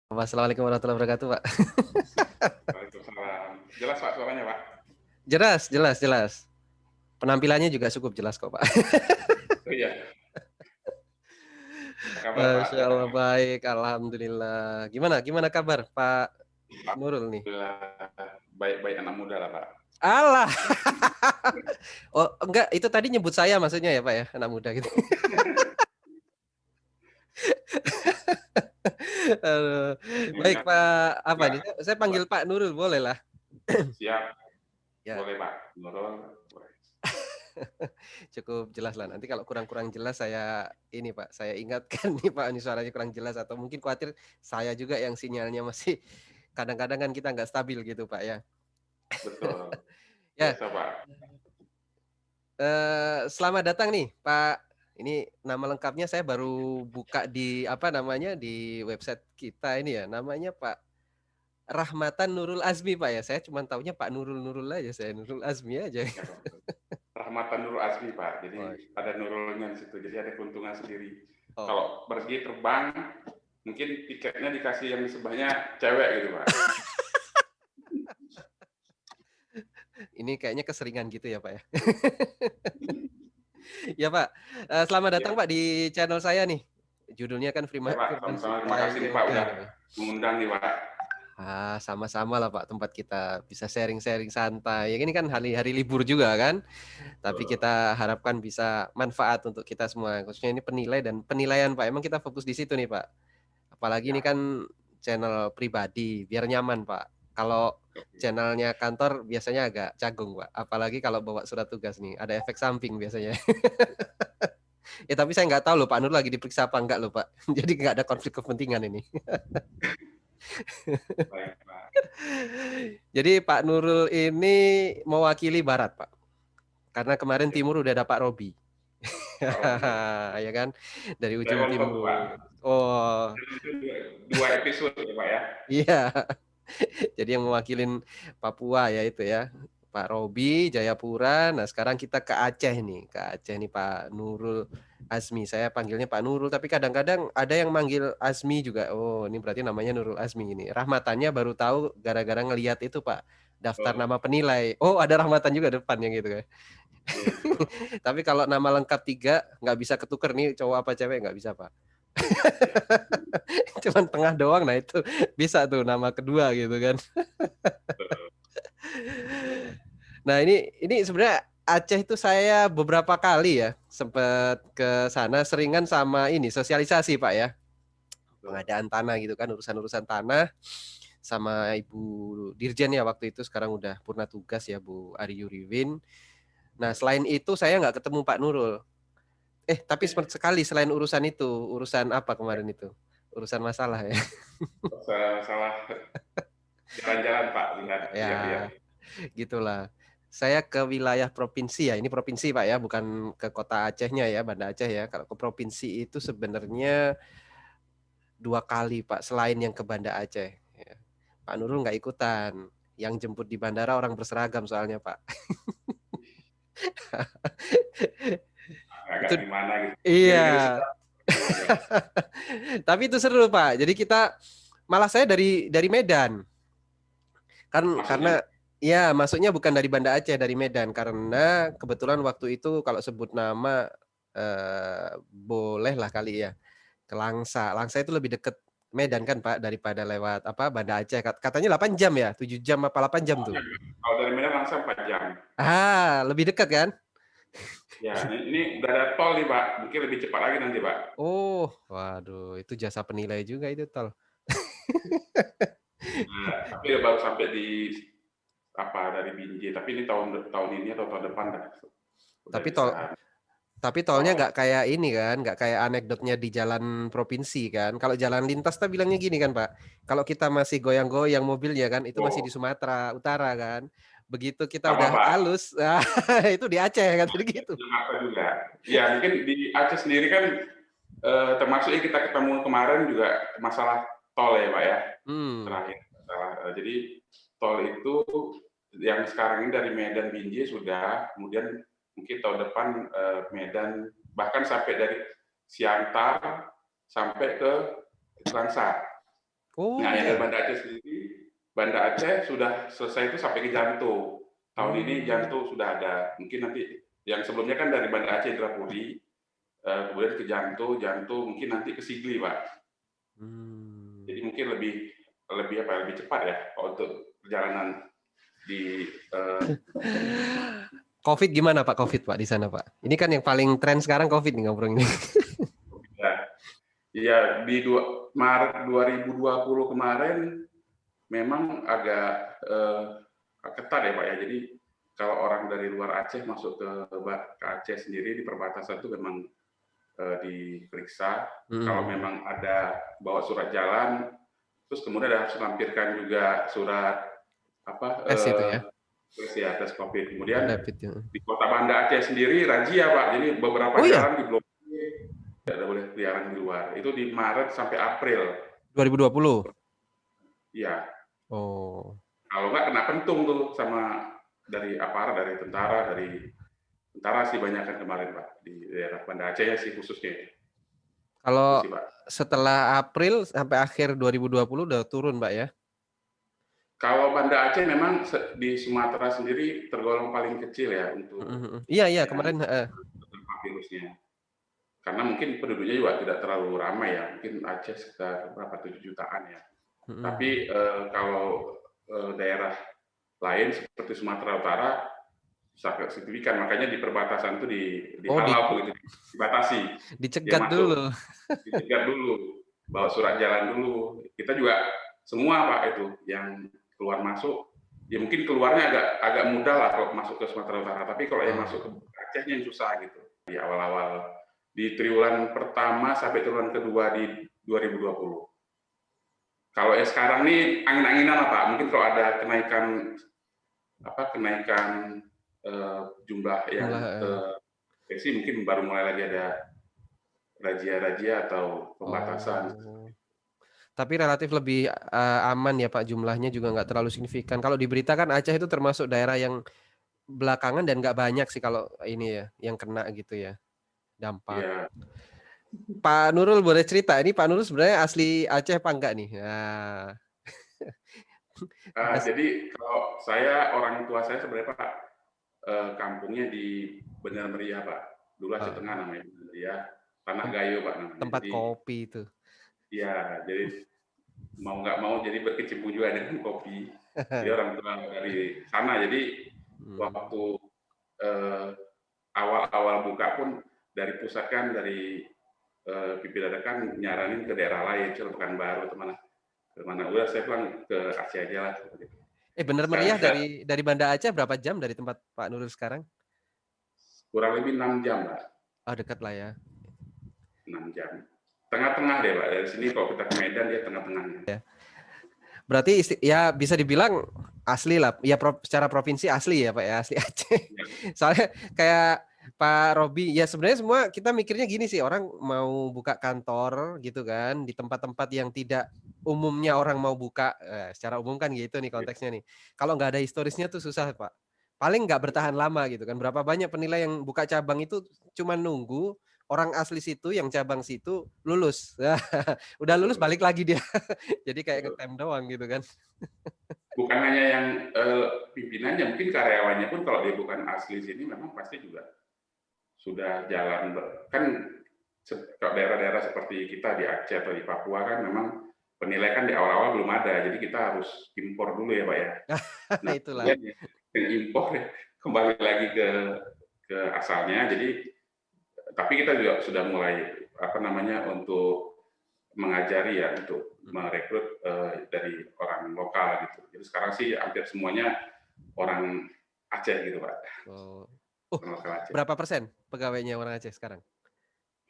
Assalamualaikum warahmatullahi wabarakatuh, Pak. Waalaikumsalam. Jelas Pak suaranya Pak? Jelas, jelas, jelas. Penampilannya juga cukup jelas kok, Pak. Oh iya. Apa kabar Pak? Masya Sehat? Allah, baik. Alhamdulillah. Gimana kabar, Pak Nurul nih? Alhamdulillah. Baik-baik anak muda lah Pak. Alah. Oh, enggak. Itu tadi nyebut saya maksudnya ya, Pak ya? Anak muda gitu. Aduh. Baik, Enggak, Pak. Apa enggak. nih? Saya panggil Pak Nurul, boleh lah. Siap. Ya, Boleh Pak. Nurul. Boleh. cukup jelas lah. Nanti kalau kurang-kurang jelas saya ini, Pak. Saya ingatkan nih, Pak. Ini suaranya kurang jelas atau mungkin khawatir saya juga yang sinyalnya masih kadang-kadang kan kita nggak stabil gitu, Pak ya. Betul. Ya, Biasa Pak. selamat datang nih, Pak. Ini nama lengkapnya saya baru buka di apa namanya di website kita ini ya. Namanya Pak Rahmatan Nurul Azmi, Pak ya. Saya cuma taunya Pak Nurul aja, saya Nurul Azmi aja. Ya, Pak. Rahmatan Nurul Azmi Pak. Jadi Oh, ada nurulnya di situ. Jadi ada keuntungan sendiri. oh. Kalau pergi terbang, mungkin tiketnya dikasih yang di sebelahnya cewek gitu Pak. Ini kayaknya keseringan gitu ya, Pak ya. Ya, Pak. Selamat datang, Ya, Pak, di channel saya nih. Judulnya kan ya Pak. Firman Sama-sama. Terima Supply kasih nih Pak Yoga udah nih, Pak. mengundang nih Pak. Sama-sama lah, Pak, tempat kita bisa sharing-sharing santai. Ya, ini kan hari-hari libur juga kan. Tapi kita harapkan bisa manfaat untuk kita semua. Khususnya ini penilai dan penilaian, Pak. Emang kita fokus di situ nih, Pak. Apalagi ini Ya. kan channel pribadi, biar nyaman, Pak. Kalau channelnya kantor biasanya agak canggung, Pak. Apalagi kalau bawa surat tugas nih, ada efek samping biasanya. Ya tapi saya nggak tahu loh Pak Nur lagi diperiksa apa enggak loh Pak. Jadi nggak ada konflik kepentingan ini. Baik Pak. Jadi Pak Nurul ini mewakili Barat, Pak. Karena kemarin Ya. Timur udah ada Pak Robi. Pak Robi. Ya kan? Dari ujung Level 1 Pak. timur. Oh, Dua episode ya Pak ya. iya. Jadi yang mewakilin Papua ya itu ya. Pak Robi, Jayapura. Nah, sekarang kita ke Aceh nih. Ke Aceh nih Pak Nurul Azmi. Saya panggilnya Pak Nurul, tapi kadang-kadang ada yang manggil Azmi juga. Oh, ini berarti namanya Nurul Azmi ini. Rahmatannya baru tahu gara-gara ngelihat itu Pak. Daftar Oh, nama penilai. Oh, ada Rahmatan juga depannya gitu kan. iya, betul. Tapi kalau nama lengkap 3 nggak bisa ketuker nih cowok apa cewek nggak bisa Pak. Ya, Cuman tengah doang, nah itu bisa tuh nama kedua gitu kan. betul. Nah ini sebenarnya Aceh itu saya beberapa kali ya sempat ke sana seringan sama ini sosialisasi Pak ya, Betul. pengadaan tanah gitu kan, urusan-urusan tanah sama Ibu Dirjen ya waktu itu, sekarang udah purna tugas ya Bu Ari Yuriwin. Nah selain itu saya nggak ketemu Pak Nurul. Tapi sekali selain urusan itu, urusan apa kemarin itu? Urusan masalah ya. Salah jalan-jalan Pak, lihat-lihat. Ya, gitulah. Saya ke wilayah provinsi ya. Ini provinsi Pak ya, bukan ke kota Acehnya ya, Banda Aceh ya. Kalau ke provinsi itu sebenarnya 2 kali Pak, selain yang ke Banda Aceh. Ya. Pak Nurul nggak ikutan. Yang jemput di bandara orang berseragam soalnya Pak. Agak Itu gimana gitu. iya. Gini-gini sedap. Tapi itu seru Pak. Jadi kita malah saya dari Medan. Maksudnya, Karena ya masuknya bukan dari Banda Aceh, dari Medan, karena kebetulan waktu itu kalau sebut nama boleh lah kali ya ke Langsa. Langsa itu lebih deket Medan kan Pak daripada lewat apa Banda Aceh. Katanya 8 jam ya, 7 jam apa 8 jam tuh. kalau dari Medan langsung 4 jam. Lebih dekat kan? Ya, ini udah ada tol nih Pak. Mungkin lebih cepat lagi nanti Pak. Oh, waduh, itu jasa penilai juga itu tol. Nah, tapi baru sampai di dari Binjai. Tapi ini tahun ini atau tahun depan dah. Udah Tapi bisa tol Tapi tolnya tol. nggak kayak ini kan, nggak kayak anekdotnya di jalan provinsi kan. Kalau jalan lintas kita bilangnya gini kan Pak, kalau kita masih goyang-goyang mobilnya kan, itu masih di Oh, Sumatera Utara kan. Begitu kita sama udah Pak. halus, itu di Aceh kan, jadi gitu. Jakarta juga. Ya, mungkin di Aceh sendiri kan termasuk yang kita ketemu kemarin juga masalah tol ya Pak ya. Hmm. Terakhir masalah. Jadi tol itu yang sekarang ini dari Medan Binjai sudah, kemudian mungkin tahun depan Medan bahkan sampai dari Siantar sampai ke Langsa. Oh Nah, yang dari iya. Banda Aceh sendiri, Banda Aceh sudah selesai itu sampai ke Janto. Tahun ini Hmm. Janto sudah ada. Mungkin nanti yang sebelumnya kan dari Banda Aceh Indrapuri, kemudian ke Janto, Janto mungkin nanti ke Sigli, Pak. Hmm. Jadi mungkin lebih lebih apa? Lebih cepat ya kalau untuk perjalanan di COVID gimana Pak? COVID Pak di sana Pak? Ini kan yang paling tren sekarang COVID nih ngobrol ini. ya, ya di Maret 2020 kemarin memang agak ketat ya Pak ya. Jadi kalau orang dari luar Aceh masuk ke Aceh sendiri di perbatasan itu memang diperiksa. Kalau Hmm. memang ada bawa surat jalan, terus kemudian harus lampirkan juga surat apa Tes itu ya, tes ya tes COVID. Kemudian rapid ya. di Kota Banda Aceh sendiri razia Pak. Jadi beberapa Oh iya, jalan diblokir, tidak boleh keliaran di luar. Itu di Maret sampai April. 2020. Iya. Oh. Kalau nggak kena pentung tuh sama dari aparat, dari tentara, tentara sih banyak kan kemarin Pak di daerah Banda Aceh ya sih khususnya. Itu Kalau sih Pak. setelah April sampai akhir 2020 udah turun Pak ya? Kalau Banda Aceh memang di Sumatera sendiri tergolong paling kecil ya Mhm untuk mhm. Iya iya yang kemarin heeh. terdampak virusnya. Karena mungkin penduduknya juga tidak terlalu ramai ya, mungkin Aceh sekitar berapa 7 jutaan ya. Mhm mhm. Tapi kalau daerah lain seperti Sumatera Utara sangat signifikan, makanya di perbatasan itu Oh dihalau gitu, dibatasi. Dia dicegat masuk, dulu. dicegat dulu, bawa surat jalan dulu. Kita juga semua Pak itu yang keluar masuk, ya mungkin keluarnya agak mudah lah kalau masuk ke Sumatera Utara, tapi kalau yang masuk ke Oh. Acehnya yang susah gitu. Di awal-awal di triwulan pertama sampai triwulan kedua di 2020. Kalau sekarang nih angin-anginan lah Pak, mungkin kalau ada kenaikan jumlah yang Jumlah terinfeksi mungkin baru mulai lagi ada razia-razia atau pembatasan. oh. Tapi relatif lebih, aman ya Pak, jumlahnya juga nggak terlalu signifikan. Kalau di berita kan Aceh itu termasuk daerah yang belakangan dan nggak banyak sih kalau ini ya, yang kena gitu ya, dampak. Ya, Pak Nurul boleh cerita, ini Pak Nurul sebenarnya asli Aceh apa enggak nih? Nah, as jadi kalau saya orang tua saya sebenarnya Pak kampungnya di Benar Meriah Pak. Dulu Aceh eee, Tengah namanya Benar Meriah, Tanah tem Gayo Pak namanya. tempat Jadi kopi itu. ya, jadi mau nggak mau jadi berkecimpung juga dengan kopi. Dia orang tua dari sana, jadi Mmm. waktu eh, awal-awal buka pun dari pusat kan dari pimpinan kan nyaranin ke daerah lain, Cirebon Pekanbaru kemana udah saya pulang ke Aceh aja lah. Bener Sekarang Meriah kita dari Banda Aceh berapa jam dari tempat Pak Nurul sekarang? kurang lebih 6 jam lah, Oh dekat lah ya. 6 jam. Tengah-tengah deh Pak, dari sini kalau kita ke Medan dia tengah-tengahnya. Berarti ya bisa dibilang asli lah, ya secara provinsi asli ya Pak ya, asli Aceh. Ya, Soalnya kayak Pak Robi, ya sebenarnya semua kita mikirnya gini sih, orang mau buka kantor gitu kan, di tempat-tempat yang tidak umumnya orang mau buka, secara umum kan gitu nih ya, konteksnya nih. Kalau nggak ada historisnya tuh susah Pak. Paling nggak bertahan lama gitu kan. Berapa banyak penilai yang buka cabang itu cuma nunggu orang asli situ yang cabang situ lulus. Udah lulus betul, balik lagi dia. Jadi kayak betul. ngetem doang gitu kan. Bukan hanya yang pimpinannya, mungkin karyawannya pun kalau dia bukan asli sini memang pasti juga sudah jalan kan kalau daerah-daerah seperti kita di Aceh atau di Papua kan memang penilaian kan di awal-awal belum ada, jadi kita harus impor dulu ya Pak ya. Nah Itulah. kemudian yang impor kembali lagi ke asalnya, jadi tapi kita juga sudah mulai apa namanya untuk mengajari ya untuk merekrut dari orang lokal gitu. Jadi sekarang sih hampir semuanya orang Aceh gitu Pak, Oh. Oh, orang lokal Aceh. berapa persen pegawainya orang Aceh sekarang?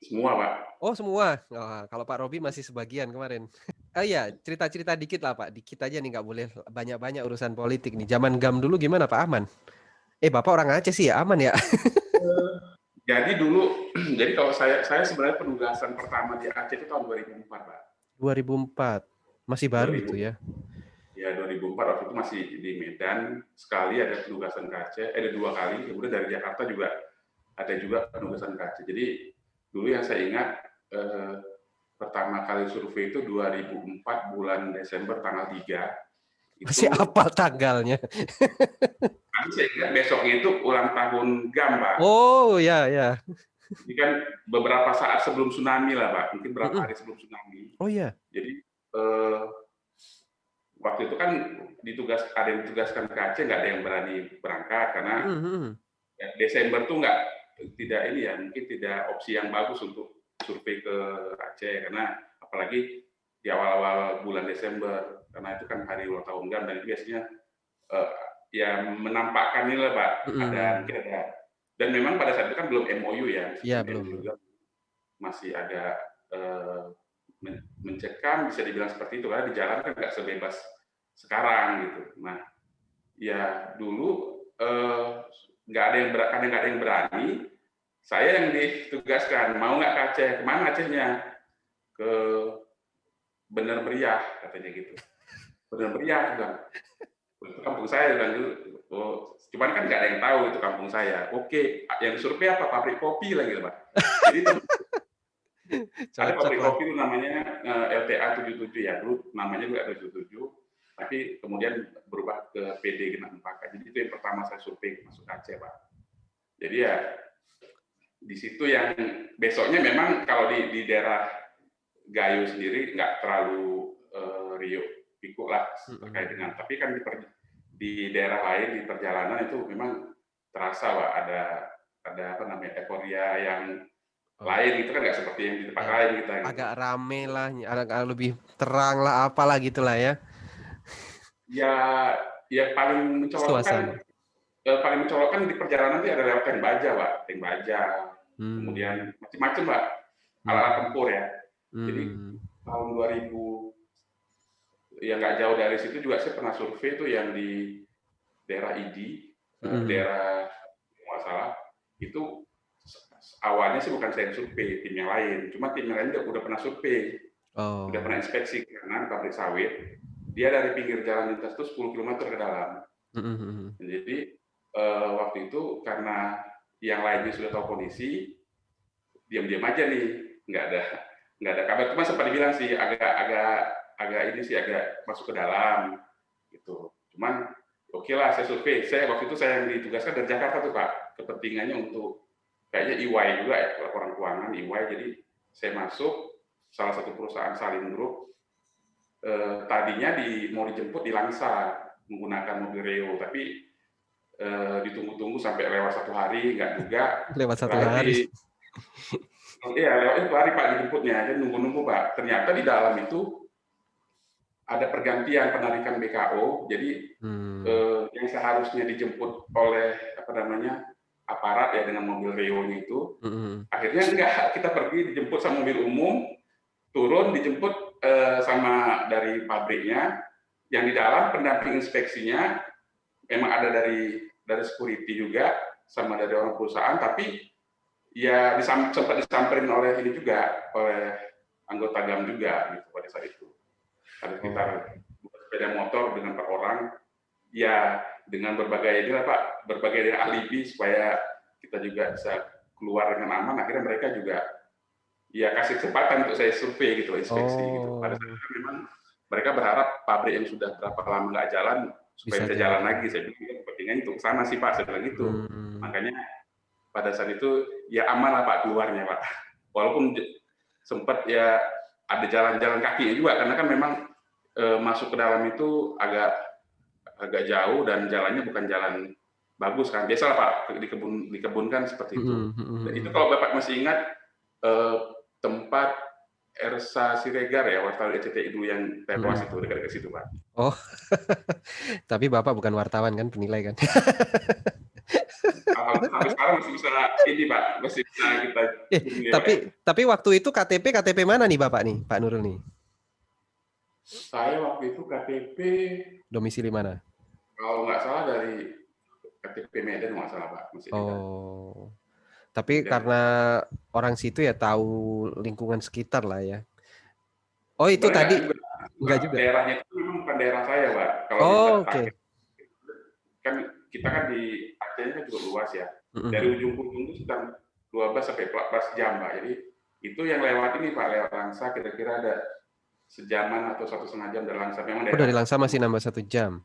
Semua Pak. Oh, semua? Oh, kalau Pak Robi masih sebagian kemarin. Oh iya, cerita-cerita dikit lah Pak, dikit aja nih nggak boleh banyak-banyak urusan politik nih. Zaman GAM dulu gimana Pak, aman? Bapak orang Aceh sih ya, aman ya? Jadi dulu, jadi kalau saya sebenarnya penugasan pertama di Aceh itu tahun 2004 Pak. 2004, masih baru itu 2000 ya? ya 2004 waktu itu masih di Medan, sekali ada penugasan ke Aceh, ada 2 kali, kemudian dari Jakarta juga ada juga penugasan ke Aceh. Jadi dulu yang saya ingat pertama kali survei itu 2004 bulan Desember tanggal 3. Masih Itu hafal tanggalnya. nanti saya ingat besoknya itu ulang tahun GAM, Pak. Oh, ya, ya. Ini kan beberapa saat sebelum tsunami lah, Pak. Mungkin beberapa Mm-mm. hari sebelum tsunami. Oh iya. Jadi waktu itu kan ada yang ditugaskan ke Aceh, nggak ada yang berani berangkat karena Mm-mm. ya, Desember tuh tidak ini ya, mungkin tidak opsi yang bagus untuk survei ke Aceh karena apalagi di awal-awal bulan Desember karena itu kan hari ulang tahun GAM dan itu biasanya eh, ya menampakkan ini lah Pak, Mm-mm. mungkin ada, dan memang pada saat itu kan belum MOU ya, Iya, meskipun MOU belum. juga masih agak mencekam, bisa dibilang seperti itu karena di jalan kan nggak sebebas sekarang gitu. Nah, ya dulu nggak ada yang kadang nggak ada yang berani. Saya yang ditugaskan, mau nggak ke Aceh? Kemana Acehnya? Ke Bener Meriah katanya gitu. Bener Meriah bilang, itu kampung saya bilang dulu. Oh, cuman kan nggak ada yang tahu itu kampung saya. Oke, yang survei apa? Pabrik kopi lagi, Pak. Jadi ada Cocok pabrik lah. kopi itu namanya LTA 77 ya, dulu namanya juga ada 77, tapi kemudian berubah ke PD Genap Empaka. Jadi itu yang pertama saya survei masuk Aceh, Pak. Jadi ya di situ yang besoknya memang kalau di daerah Gayo sendiri nggak terlalu riuh pikuk lah terkait dengan, tapi kan di daerah lain di perjalanan itu memang terasa Pak, ada apa namanya euforia yang Oh, lain itu kan nggak seperti yang di tempat ya. lain kita gitu. Agak rame lah, agak lebih terang lah, apalah gitulah ya. Ya, ya Suasana. paling mencolokkan di perjalanan itu ada lewat tank baja, Pak, tank baja, kemudian Hmm. macam-macam, Pak, Hmm. alat tempur ya. Jadi Hmm. tahun 2000 ya nggak jauh dari situ juga saya pernah survei tuh yang di daerah ID, Hmm. daerah nggak salah itu awalnya sih bukan saya yang survei, tim yang lain. Cuma tim yang lain udah pernah survei, udah Oh. pernah inspeksi karena pabrik sawit. Dia dari pinggir jalan lintas itu 10 km ke dalam. Hmm. Jadi waktu itu karena yang lainnya sudah tahu kondisi, diam-diam aja nih, nggak ada kabar. Cuma sempat dibilang sih agak ini sih agak masuk ke dalam gitu. Cuman oke lah saya survei. Waktu itu saya yang ditugaskan dari Jakarta tuh Pak. Kepentingannya untuk kayaknya EY juga ya, laporan keuangan EY. Jadi saya masuk salah satu perusahaan Salim Group. Tadinya mau dijemput di Langsa menggunakan mobil Reo, tapi ditunggu-tunggu sampai lewat 1 hari nggak juga. Lewat 1 hari. Terakhir iya lewat 1 hari Pak dijemputnya, dan nunggu-nunggu Pak. Ternyata di dalam itu ada pergantian penarikan BKO, jadi yang seharusnya dijemput oleh apa namanya aparat ya dengan mobil Reo-nya itu, akhirnya enggak, kita pergi dijemput sama mobil umum, turun dijemput sama dari pabriknya, yang di dalam pendamping inspeksinya memang ada dari security juga sama dari orang perusahaan, tapi ya sempat disamperin oleh ini juga oleh anggota GAM juga gitu pada saat itu. Ada sekitar sepeda motor dengan per orang, ya dengan berbagai inilah Pak, berbagai alibi supaya kita juga bisa keluar dengan aman. Akhirnya mereka juga ya kasih kesempatan untuk saya survei gitu, inspeksi gitu. Pada saat itu memang mereka berharap pabrik yang sudah berapa lama nggak jalan supaya Bisa bisa jalan jalan. lagi. Saya bilang kepentingannya untuk sana sih Pak, saya bilang gitu. Makanya pada saat itu ya aman lah Pak keluarnya Pak. Walaupun sempat ya ada jalan-jalan kakinya juga karena kan memang masuk ke dalam itu agak jauh dan jalannya bukan jalan bagus kan. Biasalah Pak di kebun kan seperti itu. Dan itu kalau Bapak masih ingat tempat Ersa Siregar ya, wartawan RCTI dulu yang tewas itu dekat-dekat situ Pak. Oh, tapi Bapak bukan wartawan kan, penilai kan? Sampai sekarang masih bisa ini Pak, masih bisa kita hubungi Pak ya. Tapi waktu itu KTP mana nih Bapak nih, Pak Nurul nih? Saya waktu itu KTP Domisili mana? kalau nggak salah dari KTP Medan nggak salah Pak, masih Medan. Oh, tapi Medan. karena orang situ ya tahu lingkungan sekitar lah ya. Oh, itu Sebenarnya tadi nggak juga. enggak juga. Daerahnya itu memang bukan daerah saya Pak. Kalau Oh, oke. kan kita kan di Aceh kan juga luas ya. Dari ujung ke ujung itu sekitar 12 sampai 14 jam Pak. Jadi Itu yang lewat ini Pak, lewat Langsa kira-kira ada sejaman atau 1,5 jam dari Langsa. Memang Oh, dari daerah Langsa masih nambah 1 jam.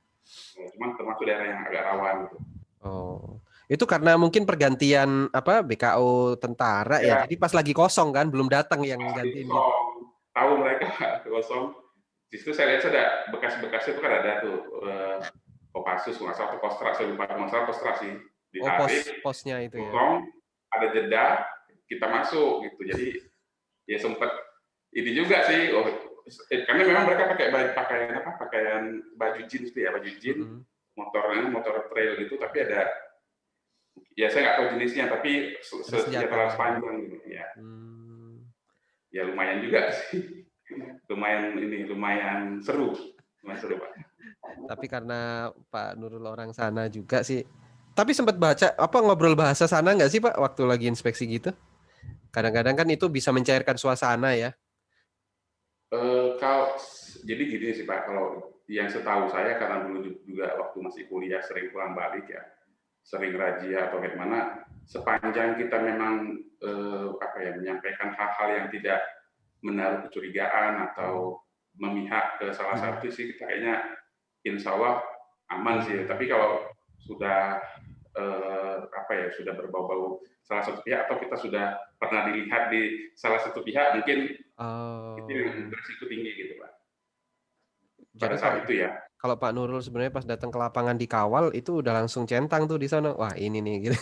cuman termasuk daerah yang agak rawan gitu. Oh, itu karena mungkin pergantian apa BKO tentara ya. Ya, Jadi pas lagi kosong kan, belum datang yang pasti gantiin gitu. kosong. Tahu mereka kosong. Di situ saya lihat ada bekas-bekasnya itu kan ada tuh Kopassus, nggak salah tuh Kostra, saya lupa nggak salah Kostra sih. Oh, Ditarik, posnya itu ya. potong, ada jeda, kita masuk gitu. Jadi ya sempat ini juga sih. Oh, karena memang mereka pakai pakaian apa? Pakaian baju jeans tuh ya, baju jeans, motornya motor trail gitu, tapi ada ya saya nggak tahu jenisnya, tapi Ada senjata senjatanya. panjang gitu ya. Ya lumayan juga sih. lumayan seru. Lumayan seru, Pak. Tapi karena Pak Nurul orang sana juga sih. Tapi sempat baca apa ngobrol bahasa sana nggak sih Pak waktu lagi inspeksi gitu? Kadang-kadang kan itu bisa mencairkan suasana ya. Kalau jadi gini sih Pak, kalau yang setahu saya karena dulu juga waktu masih kuliah sering pulang balik ya, sering razia atau bagaimana, sepanjang kita memang apa ya menyampaikan hal-hal yang tidak menaruh kecurigaan atau memihak ke salah satu sih kita kayaknya insya Allah aman sih. Tapi kalau sudah apa ya sudah berbau-bau salah satu pihak atau kita sudah pernah dilihat di salah satu pihak mungkin itu yang berisiko tinggi gitu Pak. Pada Jadi saat itu ya. kalau Pak Nurul sebenarnya pas datang ke lapangan dikawal itu udah langsung centang tuh di sana. Wah, ini nih gitu.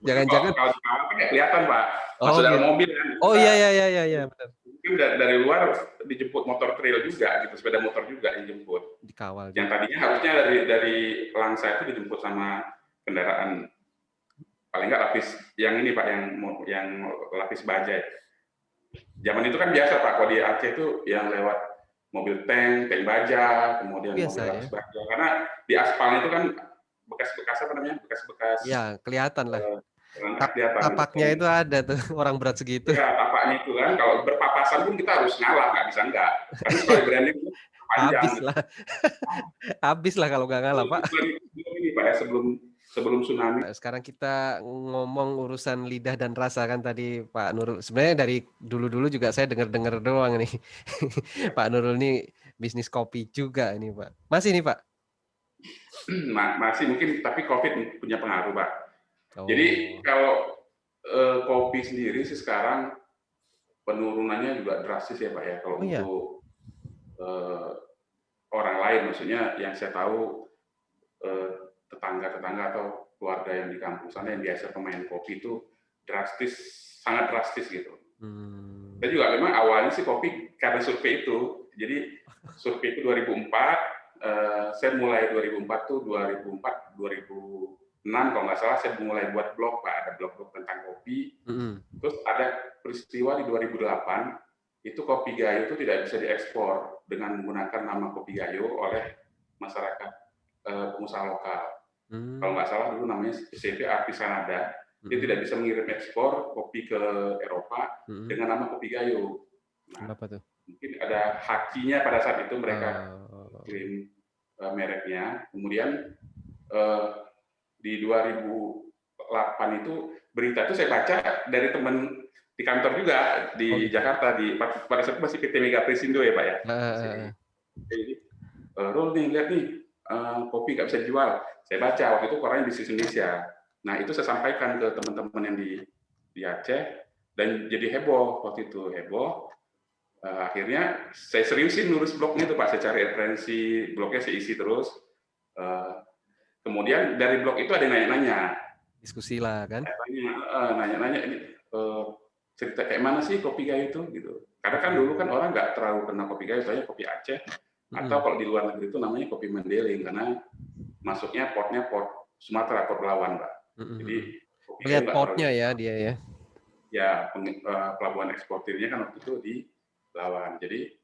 Jangan-jangan Kalau di kawal kan nggak kelihatan Pak, oh masuk dalam gitu. mobil kan Oh kita iya iya iya iya iya benar. mungkin dari luar dijemput motor trail juga gitu, sepeda motor juga dijemput. Dikawal Yang juga. tadinya harusnya dari Langsa itu dijemput sama kendaraan paling nggak lapis yang ini Pak yang lapis baja. Zaman itu kan biasa Pak, kalau di Aceh itu yang lewat mobil tank baja, kemudian mobil Biasa ya. lapis baja. Karena di aspal itu kan bekas-bekas apa namanya? Bekas-bekas Ya, kelihatan lah. langkah kelihatan gitu. Tapaknya itu ada tuh orang berat segitu. Ya, tapaknya itu kan kalau berpapasan pun kita harus ngalah, nggak bisa enggak. Karena sekali branding itu panjang. Habis Gitu. lah. Habis lah kalau nggak ngalah, Pak. Ini Pak ya sebelum tsunami. Sekarang kita ngomong urusan lidah dan rasa kan tadi Pak Nurul. Sebenarnya dari dulu-dulu juga saya dengar-dengar doang nih. Ya. Pak Nurul ini bisnis kopi juga ini Pak. Masih nih Pak? Masih mungkin, tapi COVID punya pengaruh Pak. Jadi Oh. kalau kopi sendiri sih sekarang penurunannya juga drastis ya Pak ya. Kalau untuk orang lain, maksudnya yang saya tahu tetangga-tetangga atau keluarga yang di kampung sana yang biasa pemain kopi itu drastis, sangat drastis gitu. Saya juga memang awalnya sih kopi karena survei itu. Jadi survei itu 2004, saya mulai 2004 tuh 2004 2006 kalau nggak salah saya mulai buat blog Pak, ada blog-blog tentang kopi. Terus ada peristiwa di 2008 itu kopi Gayo itu tidak bisa diekspor dengan menggunakan nama kopi Gayo oleh masyarakat pengusaha lokal. Kalau nggak salah dulu namanya CV Artisanada. Dia tidak bisa mengirim ekspor kopi ke Eropa dengan nama kopi Gayo. Nah, Kenapa tuh? mungkin ada hakinya pada saat itu mereka kirim mereknya. Kemudian di 2008 itu berita itu saya baca dari teman di kantor juga di Jakarta pada saat itu masih PT Mega Presindo ya Pak ya. Jadi Rul nih lihat nih kopi nggak bisa dijual. Saya baca waktu itu korannya Bisnis Indonesia. Nah itu saya sampaikan ke teman-teman yang di Aceh dan jadi heboh waktu itu heboh. Akhirnya saya seriusin nulis blognya tuh Pak. Saya cari referensi blognya saya isi terus. Kemudian dari blog itu ada yang nanya-nanya. Diskusi lah kan? Nanya-nanya ini cerita kayak mana sih kopi Gayo itu gitu. Karena kan dulu kan orang nggak terlalu kenal kopi Gayo, soalnya kopi Aceh. Atau kalau di luar negeri itu namanya kopi Mandailing karena masuknya portnya port Sumatera, port Belawan, Pak. Jadi kopi lihat portnya ya dia ya. Ya, pelabuhan eksportirnya kan waktu itu di Belawan. Jadi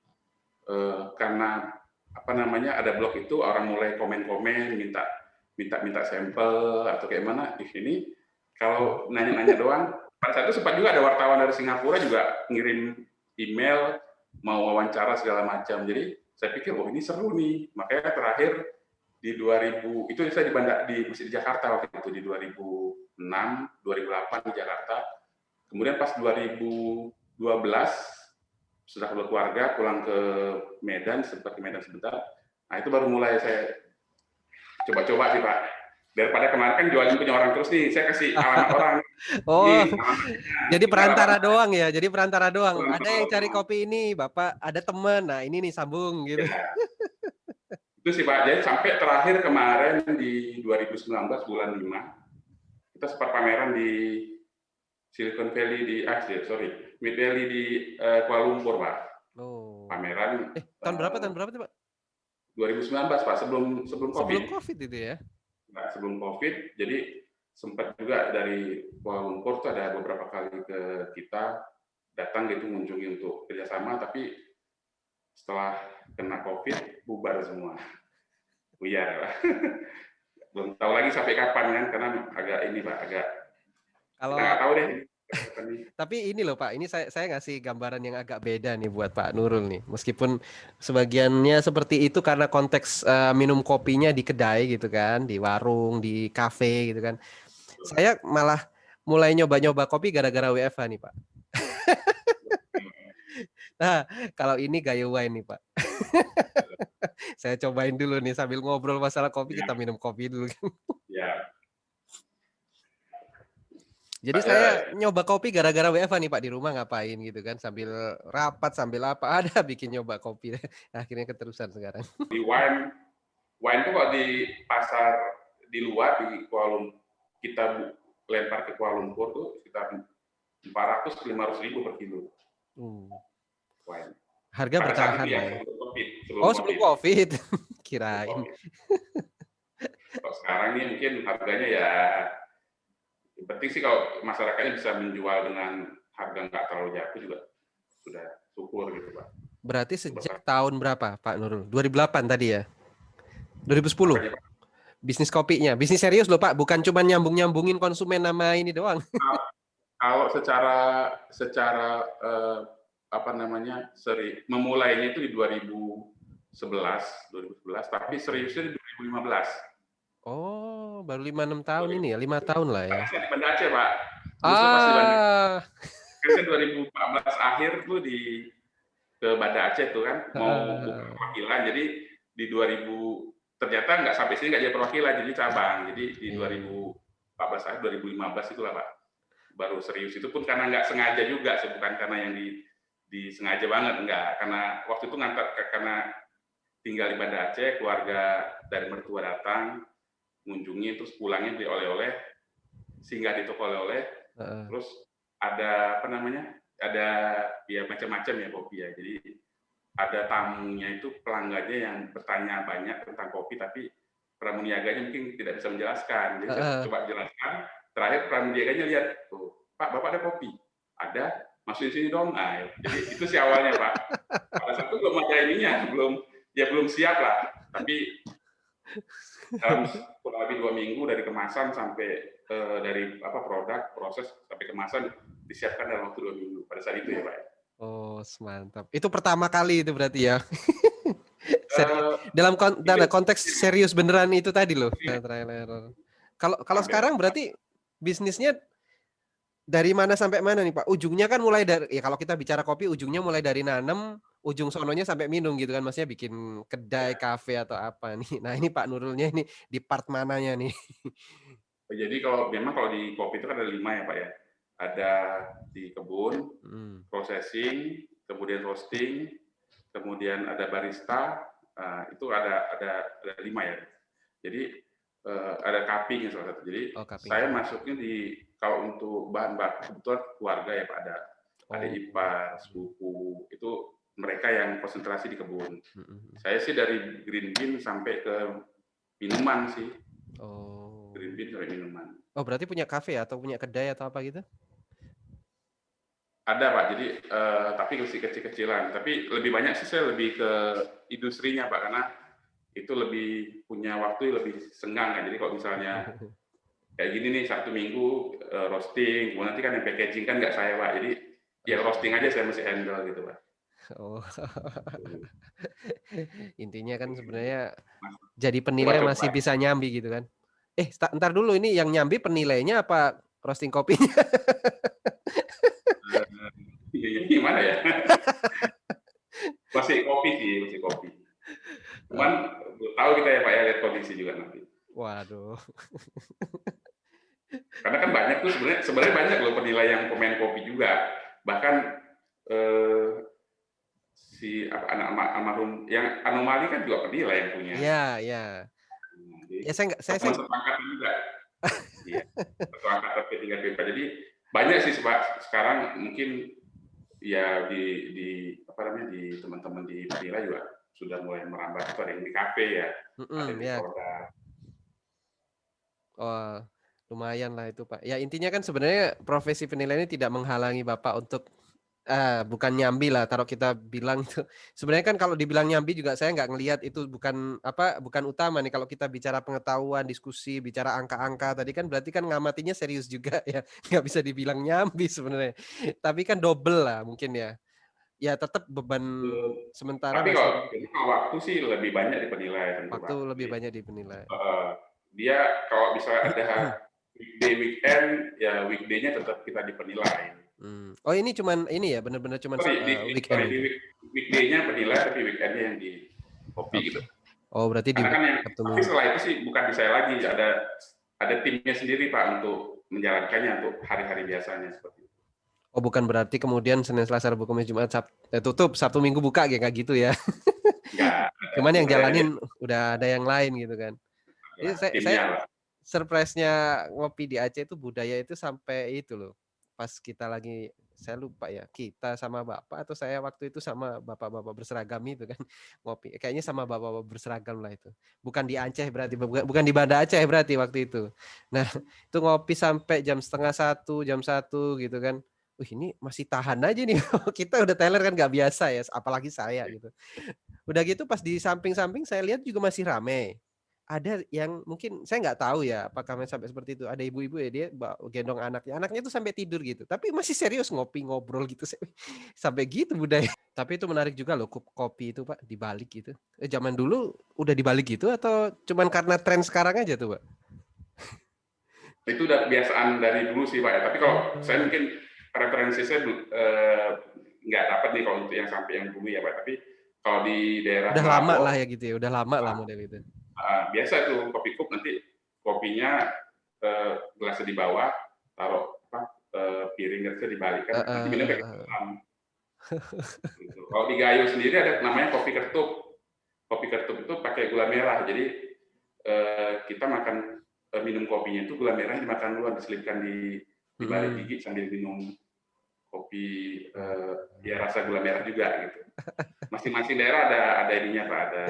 karena apa namanya ada blog itu orang mulai komen-komen minta sampel atau kayak mana di sini kalau nanya-nanya doang. Pada saat itu sempat juga ada wartawan dari Singapura juga ngirim email mau wawancara segala macam. Jadi saya pikir oh ini seru nih. Makanya terakhir di 2000 itu saya masih di Jakarta waktu itu di 2006 2008 di Jakarta Kemudian pas 2012 sudah berkeluarga, pulang ke Medan, sempat ke Medan sebentar. Nah itu baru mulai saya coba-coba sih Pak. Daripada kemarin kan jualin punya orang terus nih, saya kasih alamat orang. Oh, Ini alamatnya, jadi ini perantara alamat doang ya? Jadi perantara doang. Ada yang cari orang. kopi ini, Bapak ada temen, nah ini nih sambung gitu. Ya, itu sih Pak. Jadi sampai terakhir kemarin di 2019 bulan 5, kita sempat pameran di Silicon Valley Mid Valley di Kuala Lumpur Pak. Oh. Pameran Tahun berapa tuh, Pak? 2019 Pak, sebelum sebelum Sebelum Covid. Covid itu ya? Nah, sebelum Covid, jadi sempat juga dari Kuala Lumpur tuh ada beberapa kali ke kita datang gitu mengunjungi untuk kerjasama, tapi setelah kena Covid bubar semua. Buyar Pak. Belum tahu lagi sampai kapan kan, karena agak ini Pak, agak kita nggak Kalau tahu deh. tapi ini loh Pak, ini saya ngasih gambaran yang agak beda nih buat Pak Nurul nih. Meskipun sebagiannya seperti itu karena konteks minum kopinya di kedai gitu kan, di warung, di kafe gitu kan. Saya malah mulai nyoba-nyoba kopi gara-gara WFH nih Pak. Nah, kalau ini Gayo Wine nih Pak. Saya cobain dulu nih sambil ngobrol masalah kopi, Ya, kita minum kopi dulu. ya. Jadi saya nyoba kopi gara-gara WFH nih Pak, di rumah ngapain gitu kan, sambil rapat, sambil apa, ada bikin nyoba kopi. Akhirnya keterusan sekarang. Di wine, wine tuh kalau di pasar di luar di Kuala Lumpur, kita lempar ke Kuala Lumpur tuh sekitar 400-500 ribu per kilo wine. Harga Pada saat bertahan itu ya lah ya. sebelum Covid, Oh, sebelum Covid. Kirain. Kalau sekarang ini mungkin harganya ya, yang penting sih kalau masyarakatnya bisa menjual dengan harga nggak terlalu jatuh juga sudah syukur gitu Pak. Berarti sejak tahun berapa Pak Nurul? 2008 tadi ya? 2010? Apanya Pak? Bisnis kopinya. Bisnis serius loh Pak, bukan cuma nyambung-nyambungin konsumen nama ini doang. Kalau secara secara apa namanya memulainya itu di 2011, tapi seriusnya di 2015. Oh, baru 5-6 tahun ini ya, 5 tahun lah ya. Saya di Banda Aceh Pak, justru pas di Banda Ah, kan saya 2014 akhir tuh ke Banda Aceh tuh kan mau buka perwakilan, jadi di 2000 ternyata nggak sampai sini nggak jadi perwakilan, jadi cabang. Jadi di 2014 akhir 2015 itulah Pak baru serius, itu pun karena nggak sengaja juga, bukan karena yang disengaja banget, enggak, karena waktu itu karena tinggal di Banda Aceh, keluarga dari mertua datang mengunjungi, terus pulangnya beli oleh-oleh, singgah di toko oleh-oleh, terus ada apa namanya, ada ya macam-macam ya kopi ya, jadi ada tamunya itu pelanggannya yang bertanya banyak tentang kopi, tapi pramuniaganya mungkin tidak bisa menjelaskan, jadi saya coba jelaskan. Terakhir pramuniaganya lihat, tuh Pak, Bapak ada kopi? Ada, masukin sini dong. Nah, jadi itu sih awalnya Pak. Pada saat itu belum ada ininya, belum siap lah. Tapi dalam kurang lebih 2 minggu dari kemasan sampai dari produk proses sampai kemasan disiapkan dalam waktu 2 minggu. Pada saat itu ya Pak. oh, mantap. Itu pertama kali itu berarti ya. Dalam konteks serius beneran itu tadi loh. Kalau sekarang berarti bisnisnya dari mana sampai mana nih Pak? Ujungnya kan mulai dari, ya kalau kita bicara kopi, ujungnya mulai dari nanam, ujung sononya sampai minum gitu kan, maksudnya bikin kedai, kafe atau apa nih. Nah ini Pak Nurulnya ini di part mananya nih? Jadi kalau di kopi itu kan ada 5 ya Pak ya. Ada di kebun, processing, kemudian roasting, kemudian ada barista, itu ada 5 ya. Jadi ada cupping salah satu. Jadi saya masuknya kalau untuk bahan baku kebetulan keluarga ya Pak, ada ipar, sepupu, itu mereka yang konsentrasi di kebun. Saya sih dari green bean sampai ke minuman sih. Green bean sampai minuman. Oh berarti punya kafe atau punya kedai atau apa gitu? Ada Pak, jadi tapi kecil-kecilan. Tapi lebih banyak sih saya lebih ke industrinya Pak, karena itu lebih punya waktu lebih senggang kan. Jadi kalau misalnya kayak gini nih Sabtu Minggu roasting, kemudian nanti kan yang packaging kan nggak saya Pak, jadi ya roasting aja saya masih handle gitu Pak. Oh, intinya kan sebenarnya jadi penilai masih bisa nyambi gitu kan? Ntar dulu, ini yang nyambi penilainya apa roasting kopinya? Gimana ya? Masih kopi sih, masih kopi. Cuman tahu kita ya Pak ya, lihat kondisi juga nanti. Waduh. Karena kan banyak tuh sebenarnya banyak loh penilaian pemain kopi juga. Bahkan eh, si apa anak almarhum yang anomali kan juga penilai yang punya. Iya, iya. Jadi Ya saya nggak teman sepangkatan juga. Iya. Satu angkatan P3 P4. Jadi banyak sih sekarang mungkin ya di apa namanya di teman-teman di penilai juga sudah mulai merambah itu, ada yang di kafe ya, ada yang di ya. produk. Oh, lumayan lah itu, Pak. Ya intinya kan sebenarnya profesi penilai ini tidak menghalangi Bapak untuk bukan nyambi lah, taruh kita bilang itu. Sebenarnya kan kalau dibilang nyambi juga saya nggak ngelihat itu bukan apa, bukan utama nih kalau kita bicara pengetahuan, diskusi, bicara angka-angka tadi kan berarti kan ngamatinya serius juga ya, nggak bisa dibilang nyambi sebenarnya. Tapi kan double lah mungkin ya. Ya tetap beban sementara Tapi kalau masih waktu sih lebih banyak dipenilai tentu waktu Pak. lebih Jadi, banyak dinilai. dia kalau misalnya ada weekday weekend ya weekday-nya tetap kita dipenilai. Oh ini cuman ini ya, benar-benar cuman weekend Sorry, di gitu? weekday-nya penilai tapi weekend-nya yang di copy gitu. Oke. Oh berarti di Karena kan yang Sabtu tapi Minggu. setelah itu sih bukan di saya lagi, ada timnya sendiri Pak untuk menjalankannya untuk hari-hari biasanya seperti itu. Oh bukan berarti kemudian Senin, Selasa, Rabu, Kamis, Jumat, tutup, Sabtu Minggu buka kayak gitu ya. Enggak, Cuman yang sebenarnya dia jalanin udah ada yang lain gitu kan. Jadi saya timnya lah. surprise-nya ngopi di Aceh itu budaya itu sampai itu loh. Pas kita lagi saya lupa ya, kita sama bapak atau saya waktu itu sama bapak-bapak berseragam itu kan ngopi. Kayaknya sama bapak-bapak berseragam lah itu. Bukan di Aceh berarti, bukan di Banda Aceh berarti waktu itu. Nah, itu ngopi sampai jam setengah satu, jam satu gitu kan. Wih ini masih tahan aja nih. Kita udah teler kan nggak biasa ya, apalagi saya gitu. Udah gitu pas di samping-samping saya lihat juga masih rame. Ada yang mungkin saya nggak tahu ya apakah sampai seperti itu. Ada ibu-ibu ya dia gendong anaknya. Anaknya tuh sampai tidur gitu. Tapi masih serius ngopi ngobrol gitu. Sampai gitu budaya. Tapi itu menarik juga loh kopi itu Pak dibalik gitu. Zaman dulu udah dibalik gitu atau cuman karena tren sekarang aja tuh Pak? Itu udah kebiasaan dari dulu sih Pak ya. Tapi kalau saya Oh. mungkin referensi saya nggak dapat nih kalau untuk yang sampai yang dulu ya Pak. Tapi kalau di daerah Udah lama lah Melambo ya gitu ya. Udah lama lah model itu. biasa tuh kopi cup nanti kopinya gelasnya di bawah, taruh apa piring gelasnya dibalikan, nanti minum pakai gelas. Gitu. Kalau di Gayo sendiri ada namanya kopi ketup. Kopi ketup itu pakai gula merah. Jadi kita makan minum kopinya itu gula merah dimakan duluan, diselipkan di balik gigi sambil minum kopi ya rasa gula merah juga gitu. Masing-masing daerah ada ininya Pak, ada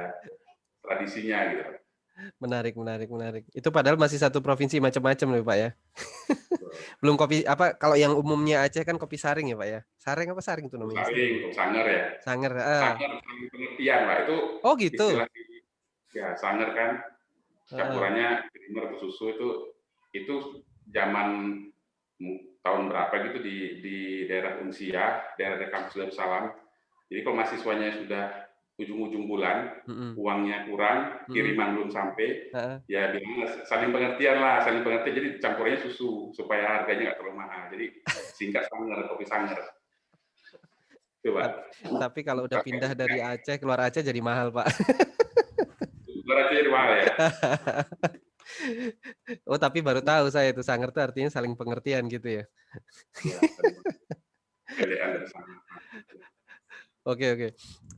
tradisinya gitu. Menarik, menarik, menarik. Itu padahal masih satu provinsi macam-macam loh Pak ya. Belum kopi apa kalau yang umumnya Aceh kan kopi saring ya Pak ya. Saring apa saring itu namanya? Saring, sanger ya. Sanger. Sanger pengertian Pak, itu Oh gitu. istilah ya sanger kan Heeh. campurannya creamer atau susu itu zaman tahun berapa gitu di daerah Unsia, daerah kampus Darussalam. Jadi kalau mahasiswanya sudah ujung-ujung bulan, Mm-mm. uangnya kurang, Mm-mm. kiriman belum sampai, Heeh. ya bilang saling pengertian lah, saling pengertian. Jadi campurannya susu supaya harganya nggak terlalu mahal. Jadi singkat sanger, kopi sanger. Tap- Coba. Tapi kalau udah pindah dari Aceh keluar Aceh jadi mahal Pak. Berarti di mana ya? Oh tapi baru tahu saya itu sanger itu artinya saling pengertian gitu ya. Ya, pendekan dari sana. Oke oke.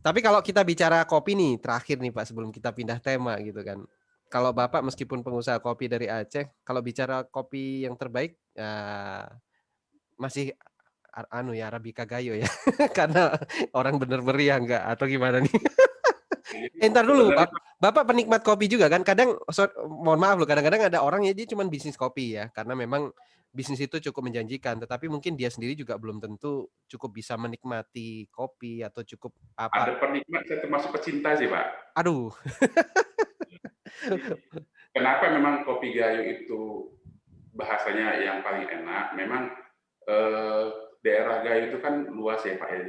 Tapi kalau kita bicara kopi nih terakhir nih Pak sebelum kita pindah tema gitu kan. Kalau Bapak meskipun pengusaha kopi dari Aceh, kalau bicara kopi yang terbaik ya masih anu ya Arabica Gayo ya. Karena orang bener meriah enggak atau gimana nih? Jadi Entar dulu, sebenarnya Bapak penikmat kopi juga kan? Kadang mohon maaf loh, kadang-kadang ada orang ya dia cuma bisnis kopi ya, karena memang bisnis itu cukup menjanjikan, tetapi mungkin dia sendiri juga belum tentu cukup bisa menikmati kopi atau cukup apa. ada penikmat, saya termasuk pecinta sih Pak. Aduh. Jadi, kenapa memang kopi Gayo itu bahasanya yang paling enak? Memang eh, daerah Gayo itu kan luas ya Pak ya.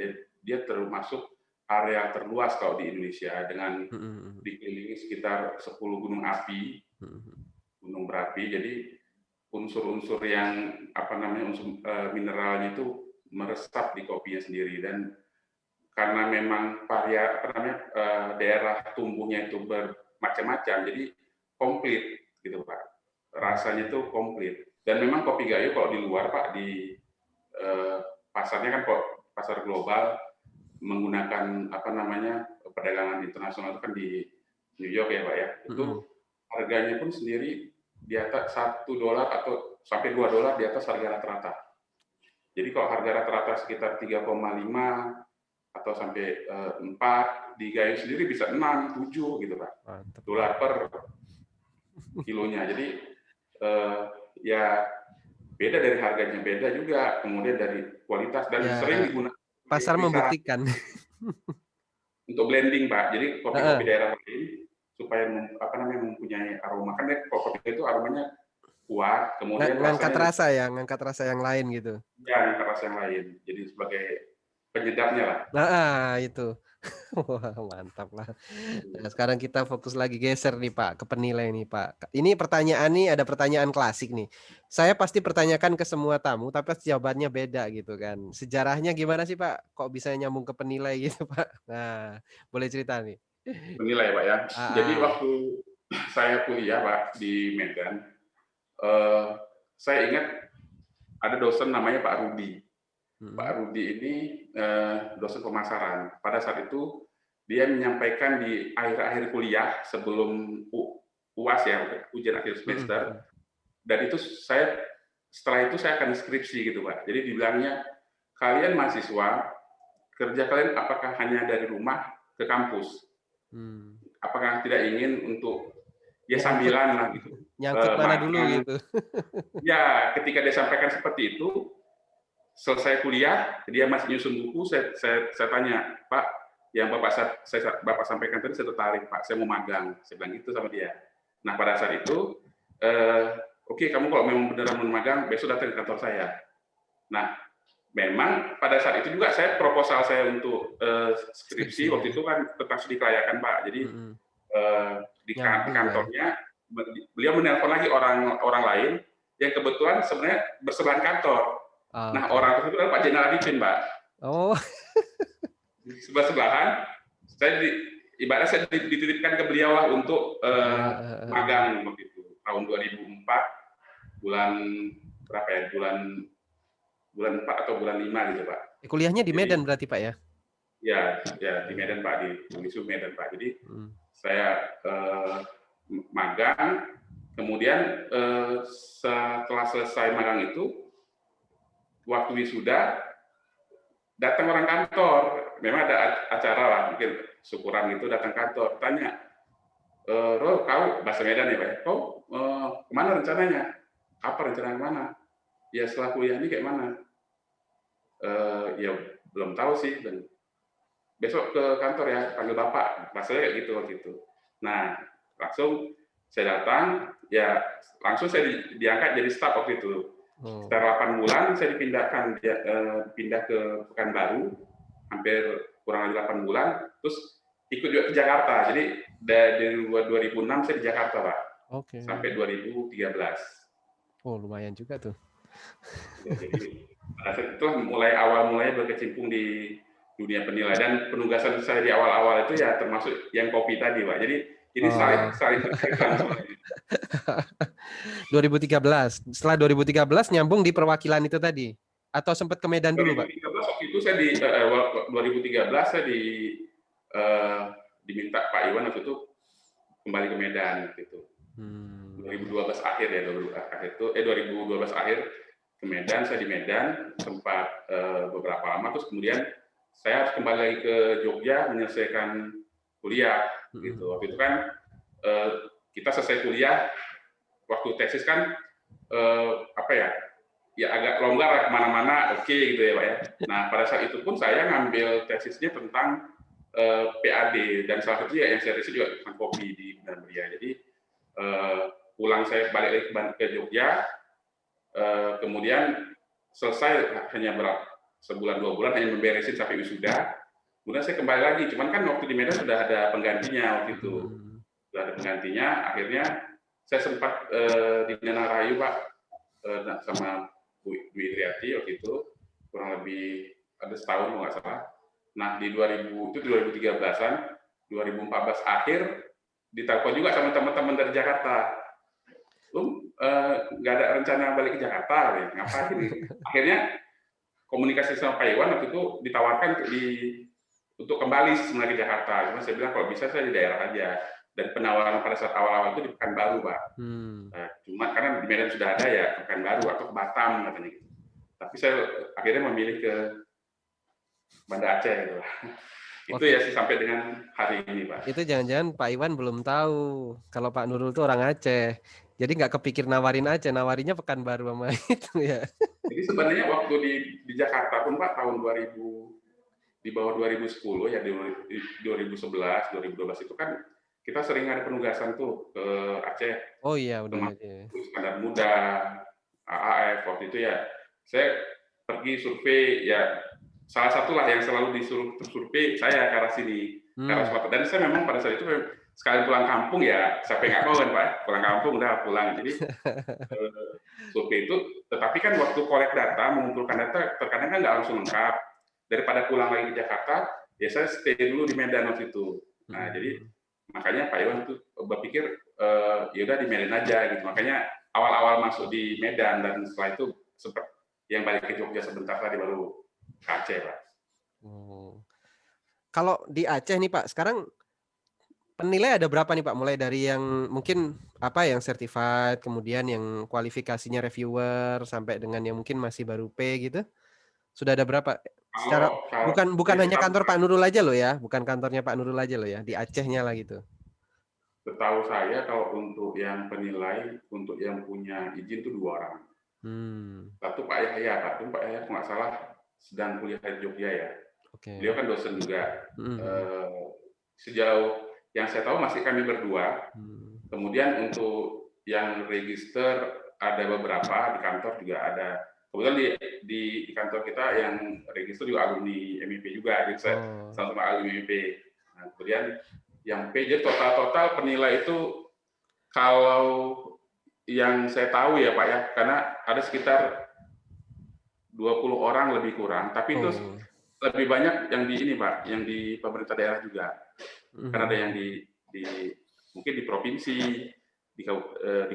Dia termasuk area terluas kalau di Indonesia dengan dikelilingi sekitar 10 gunung api, gunung berapi. Jadi unsur-unsur yang apa namanya unsur mineralnya itu meresap di kopinya sendiri. Dan karena memang daerah tumbuhnya itu bermacam-macam, jadi komplit gitu Pak. Rasanya itu komplit. Dan memang kopi Gayo kalau di luar Pak, di pasarnya kan kok pasar global menggunakan perdagangan internasional itu kan di New York ya Pak ya. Itu harganya pun sendiri di atas $1 atau sampai $2 di atas harga rata-rata. Jadi kalau harga rata-rata sekitar 3,5 atau sampai 4, di Gayo sendiri bisa 6, 7 gitu Pak. Mantap. Dolar per kilonya. Jadi ya beda dari harganya, beda juga, kemudian dari kualitas, dan Ya, sering digunakan pasar membuktikan. untuk blending Pak. Jadi kopi-kopi daerah lain supaya mempunyai aroma, kan kopi itu aromanya kuat, kemudian ngangkat rasanya rasa ya, ngangkat rasa yang lain gitu. ya ngangkat rasa yang lain. Jadi sebagai penyedapnya lah. Nah, itu. Wah, mantap lah. Nah, sekarang kita fokus lagi geser nih Pak ke penilai nih Pak. Ini pertanyaan nih, ada pertanyaan klasik nih. Saya pasti pertanyakan ke semua tamu, tapi jawabannya beda gitu kan. Sejarahnya gimana sih Pak? Kok bisa nyambung ke penilai gitu Pak? Nah, boleh cerita nih. Penilai Pak ya. Jadi Ah, waktu saya kuliah Pak di Medan, eh, saya ingat ada dosen namanya Pak Rudi. Pak Rudi ini dosen pemasaran. Pada saat itu dia menyampaikan di akhir-akhir kuliah sebelum UAS ya, ujian akhir semester. Dan itu setelah itu saya akan skripsi gitu Pak. Jadi dibilangnya, kalian mahasiswa, kerja kalian apakah hanya dari rumah ke kampus? Apakah tidak ingin untuk ya sambilan lah gitu, nyangkut mana dulu magang. gitu. Ya, ketika dia sampaikan seperti itu, selesai kuliah, dia masih nyusun buku, saya tanya, Pak, yang Bapak sampaikan tadi saya tertarik, Pak, saya mau magang. Saya bilang gitu sama dia. Nah, pada saat itu, oke, kamu kalau memang beneran mau magang, besok datang ke kantor saya. Nah, memang pada saat itu juga saya proposal saya untuk skripsi waktu itu kan tentang studi kelayakan Pak. Jadi di kantornya beliau menelpon lagi orang lain yang kebetulan sebenarnya bersebelahan kantor. Nah, orang tersebut adalah Pak Jenderal Arifin, Pak. Oh. Sebelah-sebelahan, ibaratnya saya dititipkan ke beliau lah untuk magang waktu itu tahun 2004 bulan berapa ya, bulan 4 atau bulan 5 gitu Pak. Kuliahnya di Medan berarti Pak ya? Ya di Medan Pak, di Unisub Medan Pak. Jadi saya magang, kemudian setelah selesai magang itu, waktu wisuda datang orang kantor, memang ada acara lah, mungkin syukuran gitu, datang kantor, tanya, Ro, kau bahasa Medan ya Pak, kau kemana rencananya? Apa rencana kemana? Ya setelah kuliah ini kayak mana? Ya belum tahu sih, dan besok ke kantor ya, panggil Bapak, bahasanya kayak gitu waktu itu. Nah, langsung saya datang, ya langsung saya diangkat jadi staf waktu itu. Setelah 8 bulan saya dipindahkan pindah ke Pekanbaru, hampir kurang lebih 8 bulan, terus ikut juga ke Jakarta. Jadi dari 2006 saya di Jakarta Pak, sampai 2013. Oh lumayan juga tuh. Ya, jadi itu mulai berkecimpung di dunia penilai, dan penugasan saya di awal-awal itu ya termasuk yang kopi tadi Pak. Jadi ini saling berkaitan sebenarnya. 2013. Setelah 2013 nyambung di perwakilan itu tadi. Atau sempat ke Medan dulu, Pak? 2013 waktu itu saya 2013 saya diminta Pak Iwan waktu itu kembali ke Medan gitu. 2012 akhir ya, 2012 akhir ke Medan, saya di Medan sempat beberapa lama, terus kemudian saya harus kembali lagi ke Jogja menyelesaikan kuliah gitu. Waktu itu kan kita selesai kuliah, waktu tesis kan ya agak longgar lah kemana-mana, oke gitu ya Pak ya. Nah pada saat itu pun saya ngambil tesisnya tentang PAD, dan salah satu ya yang saya tesis juga tentang kopi di Medan Meriah. Jadi pulang saya balik lagi ke Jogja, kemudian selesai hanya sebulan 2 bulan hanya memberesin sampai wisuda. Kemudian saya kembali lagi, cuman kan waktu di Medan sudah ada penggantinya waktu itu, sudah ada penggantinya. Akhirnya saya sempat di Minang Rayu Pak, sama Bu Idriati waktu itu. kurang lebih ada setahun kalau nggak salah. Nah di 2000 itu 2013-an, 2014 akhir ditelepon juga sama teman-teman dari Jakarta. Nggak ada rencana balik ke Jakarta, ngapain ini? Akhirnya komunikasi sama Pak Iwan waktu itu ditawarkan untuk kembali sebenarnya ke Jakarta. Cuma saya bilang kalau bisa saya di daerah aja. Dan penawaran pada saat awal-awal itu di Pekanbaru, Pak. Cuma karena di Medan sudah ada ya Pekanbaru atau ke Batam katanya gitu. Tapi saya akhirnya memilih ke Banda Aceh gitu lah. Itu ya sih sampai dengan hari ini, Pak. Itu jangan-jangan Pak Iwan belum tahu kalau Pak Nurul itu orang Aceh. Jadi nggak kepikir nawarin Aceh, nawarinya Pekanbaru sama itu ya. Jadi sebenarnya waktu di Jakarta pun Pak tahun 2000 di bawah 2010 ya di 2011, 2012 itu kan kita sering ada penugasan tuh ke Aceh. Oh iya udah Termasuk Aceh. Iskandar Muda, AAF waktu itu ya. Saya pergi survei ya salah satulah yang selalu disuruh survei saya ke arah sini, ke arah Sumatera. Dan saya memang pada saat itu sekali pulang kampung ya, siapa yang nggak mau kan Pak, pulang kampung udah pulang. Jadi survei itu, tetapi kan waktu kolek data, mengumpulkan data, terkadang kan nggak langsung lengkap. Daripada pulang lagi ke Jakarta, ya saya stay dulu di Medan waktu itu. Nah, jadi makanya Pak Iwan itu berpikir, ya udah di Medan aja gitu. Makanya awal-awal masuk di Medan dan setelah itu sempat yang balik ke Jogja sebentar tadi baru ke Aceh, Pak. Kalau di Aceh nih Pak, sekarang penilai ada berapa nih Pak? Mulai dari yang mungkin apa yang certified, kemudian yang kualifikasinya reviewer, sampai dengan yang mungkin masih baru P gitu. Sudah ada berapa? Secara bukan hanya kantor Pak Nurul aja loh ya, bukan kantornya Pak Nurul aja loh ya, di Acehnya lah gitu. Setahu saya kalau untuk yang penilai, untuk yang punya izin itu 2 orang. Satu Pak Yahya, Pak Yahya kalau nggak salah sedang kuliah di Jogja ya. Beliau kan dosen juga. Sejauh yang saya tahu masih kami berdua. Kemudian untuk yang register ada beberapa, di kantor juga ada. Kebetulan di kantor kita yang register juga alumni MIP juga, jadi saya sama-sama alumni MIP. Nah, kemudian yang P, jadi total penilai itu kalau yang saya tahu ya Pak ya, karena ada sekitar 20 orang lebih kurang, tapi itu lebih banyak yang di ini Pak, yang di pemerintah daerah juga. Karena ada yang mungkin di provinsi, di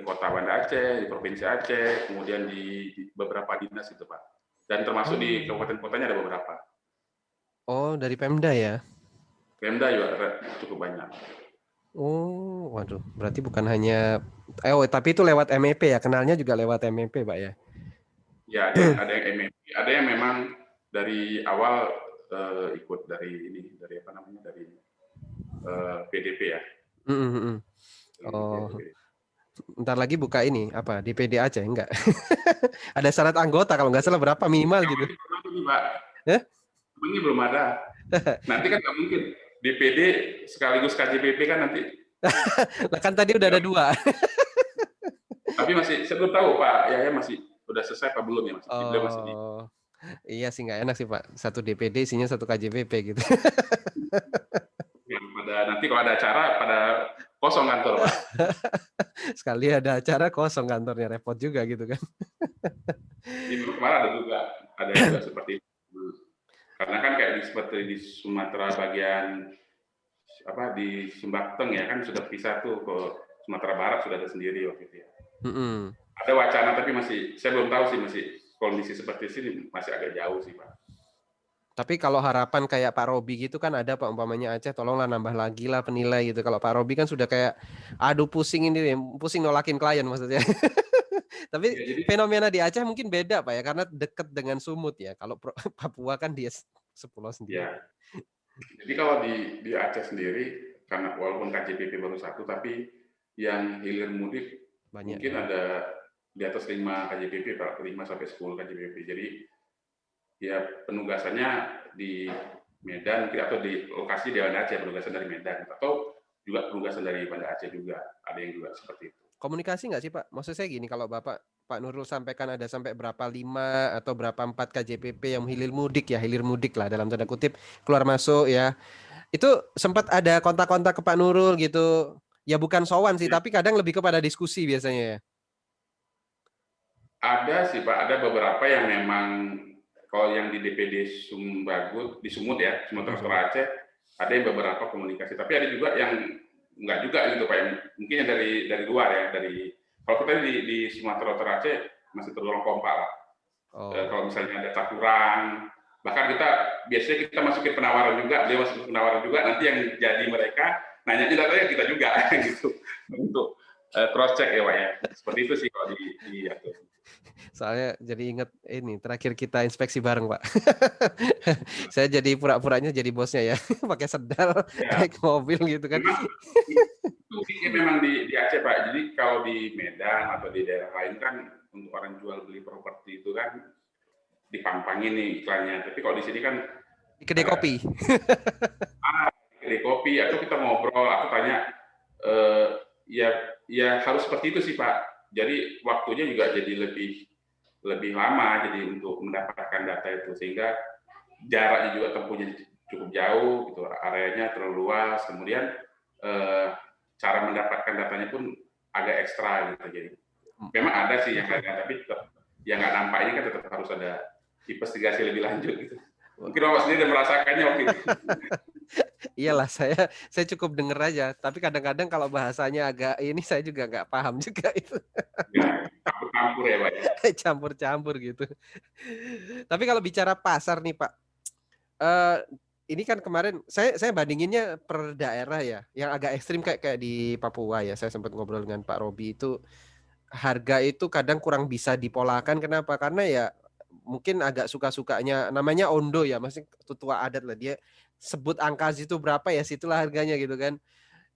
kota Banda Aceh, di provinsi Aceh, kemudian di beberapa dinas itu Pak. Dan termasuk di kabupaten kotanya ada beberapa. Oh, dari Pemda ya? Pemda juga cukup banyak. Oh, waduh, berarti bukan hanya tapi itu lewat MEP ya, kenalnya juga lewat MEP, Pak ya? Ya, ada yang MEP, ada yang memang dari awal ikut dari apa namanya, dari PDP ya. Oh, ntar lagi buka ini apa di PD Aceh enggak? Ada syarat anggota kalau nggak salah berapa minimal gitu? Pak. Ini belum ada. Nanti kan nggak mungkin DPD sekaligus KJPP kan nanti. Nah kan tadi udah ada 2. Tapi saya belum tahu Pak Yahya masih udah selesai apa belum ya masih. Masih di. Iya sih nggak enak sih Pak. Satu DPD isinya satu KJPP gitu. Ya, nanti kalau ada acara pada kosong kantor Pak. Sekali ada acara kosong kantornya, repot juga gitu kan. Di kemarin ada juga seperti itu. Karena kan kayak seperti di Sumatera bagian di Sumbakteng ya kan sudah pisah tuh, ke Sumatera Barat sudah ada sendiri waktu itu ya. Ada wacana tapi saya belum tahu sih, masih kondisi seperti ini masih agak jauh sih Pak. Tapi kalau harapan kayak Pak Robi gitu kan ada Pak, umpamanya Aceh tolonglah nambah lagi lah penilai gitu. Kalau Pak Robi kan sudah kayak aduh pusing nolakin klien maksudnya. Tapi ya, fenomena di Aceh mungkin beda Pak ya, karena dekat dengan Sumut ya. Kalau Papua kan dia sepulau sendiri. Ya. Jadi kalau di Aceh sendiri, karena walaupun KJPP baru 1, tapi yang hilir mudik banyak, mungkin ada di atas 5 KJPP Pak, 5 sampai 10 KJPP. Jadi ya penugasannya di Medan atau di lokasi di Banda Aceh, penugasan dari Medan, atau juga penugasan dari Banda Aceh juga, ada yang juga seperti itu. Komunikasi nggak sih Pak? Maksud saya gini, kalau Pak Nurul sampaikan ada sampai berapa 5 atau berapa 4 KJPP yang hilir mudik lah dalam tanda kutip, keluar masuk ya. Itu sempat ada kontak-kontak ke Pak Nurul gitu. Ya bukan sowan sih, tapi kadang lebih kepada diskusi biasanya ya. Ada sih Pak, ada beberapa yang memang kalau yang di DPD Sumbagut, di Sumut ya, Sumatera Utara Aceh, ada yang beberapa komunikasi. Tapi ada juga yang enggak juga gitu Pak, yang mungkin yang dari luar ya, kalau kita di Sumatera Utara Aceh masih tergolong kompak lah. Kalau misalnya data kurang, bahkan biasanya kita masukin penawaran juga, dia masukin penawaran juga, nanti yang jadi mereka nanya datanya kita juga gitu untuk cross check ya Pak ya. Seperti itu sih kalau di Soalnya jadi inget ini, terakhir kita inspeksi bareng, Pak. Saya jadi pura-puranya jadi bosnya ya, pakai sendal, ya. naik mobil gitu kan. Memang itu uniknya memang di Aceh Pak. Jadi kalau di Medan atau di daerah lain kan untuk orang jual beli properti itu kan dipampangin nih iklannya. Tapi kalau di sini kan Di kedai kopi. kedai kopi atau kita ngobrol, aku tanya, ya harus seperti itu sih Pak. Jadi waktunya juga jadi lebih lama jadi untuk mendapatkan data itu, sehingga jaraknya juga tempuhnya cukup jauh gitu, areanya terlalu luas, kemudian cara mendapatkan datanya pun agak ekstra gitu. Jadi memang ada sih yang ada, tapi tetap yang nggak nampak ini kan tetap harus ada investigasi lebih lanjut gitu. Mungkin Bapak sendiri udah merasakannya waktu itu. Iyalah, saya cukup denger aja, tapi kadang-kadang kalau bahasanya agak ini saya juga nggak paham juga itu. Ya, campur-campur ya Pak. Campur-campur gitu. Tapi kalau bicara pasar nih Pak, ini kan kemarin saya bandinginnya per daerah ya, yang agak ekstrim kayak di Papua ya. Saya sempat ngobrol dengan Pak Robi itu harga itu kadang kurang bisa dipolakan. Kenapa? Karena ya mungkin agak suka-sukanya namanya Ondo ya, masih tetua adat lah dia sebut angka situ berapa ya situlah harganya gitu kan.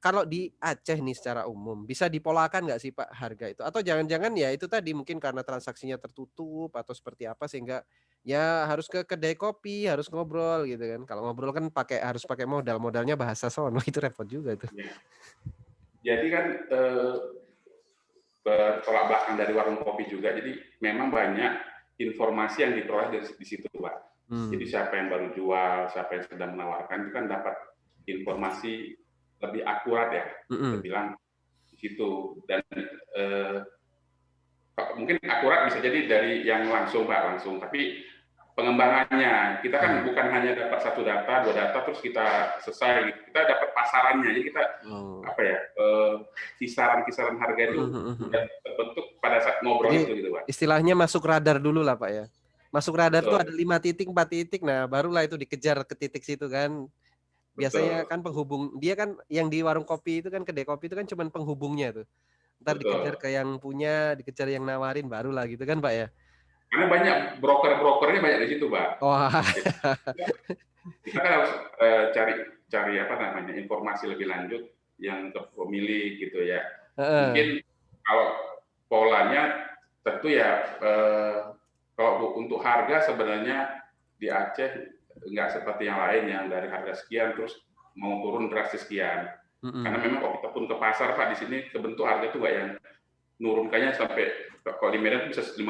Kalau di Aceh nih secara umum bisa dipolakan nggak sih Pak harga itu? Atau jangan-jangan ya itu tadi mungkin karena transaksinya tertutup atau seperti apa sehingga ya harus ke kedai kopi, harus ngobrol gitu kan. Kalau ngobrol kan harus pakai modalnya bahasa sono itu repot juga tuh. Ya. Jadi kan bertolak belakang dari warung kopi juga. Jadi memang banyak informasi yang diperoleh di situ, Pak. Jadi siapa yang baru jual, siapa yang sedang menawarkan itu kan dapat informasi lebih akurat ya. Kita bilang di situ. Dan mungkin akurat bisa jadi dari yang langsung, Pak, langsung. Tapi pengembangannya kita kan bukan hanya dapat satu data, dua data terus kita selesai gitu. Kita dapat pasarannya. Jadi kita apa ya? Kisaran-kisaran harga itu sudah terbentuk pada saat ngobrol itu gitu, Pak. Istilahnya masuk radar dulu lah, Pak ya. Masuk radar tuh ada 5 titik, 4 titik. Nah, barulah itu dikejar ke titik situ kan. Biasanya kan penghubung, dia kan yang di warung kopi itu kan, kedai kopi itu kan cuman penghubungnya tuh. Ntar dikejar ke yang punya, dikejar yang nawarin, barulah gitu kan Pak ya. Karena banyak broker-brokernya banyak di situ, Pak. Wah. Kita kan harus cari apa namanya informasi lebih lanjut yang ke pemilih gitu ya. Mungkin kalau polanya tentu ya kalau untuk harga sebenarnya di Aceh nggak seperti yang lain yang dari harga sekian terus mau turun drastis sekian. Karena memang kalau kita pun ke pasar Pak di sini kebentuk harga itu nggak yang nurunkannya sampai kalau di Medan bisa 50%.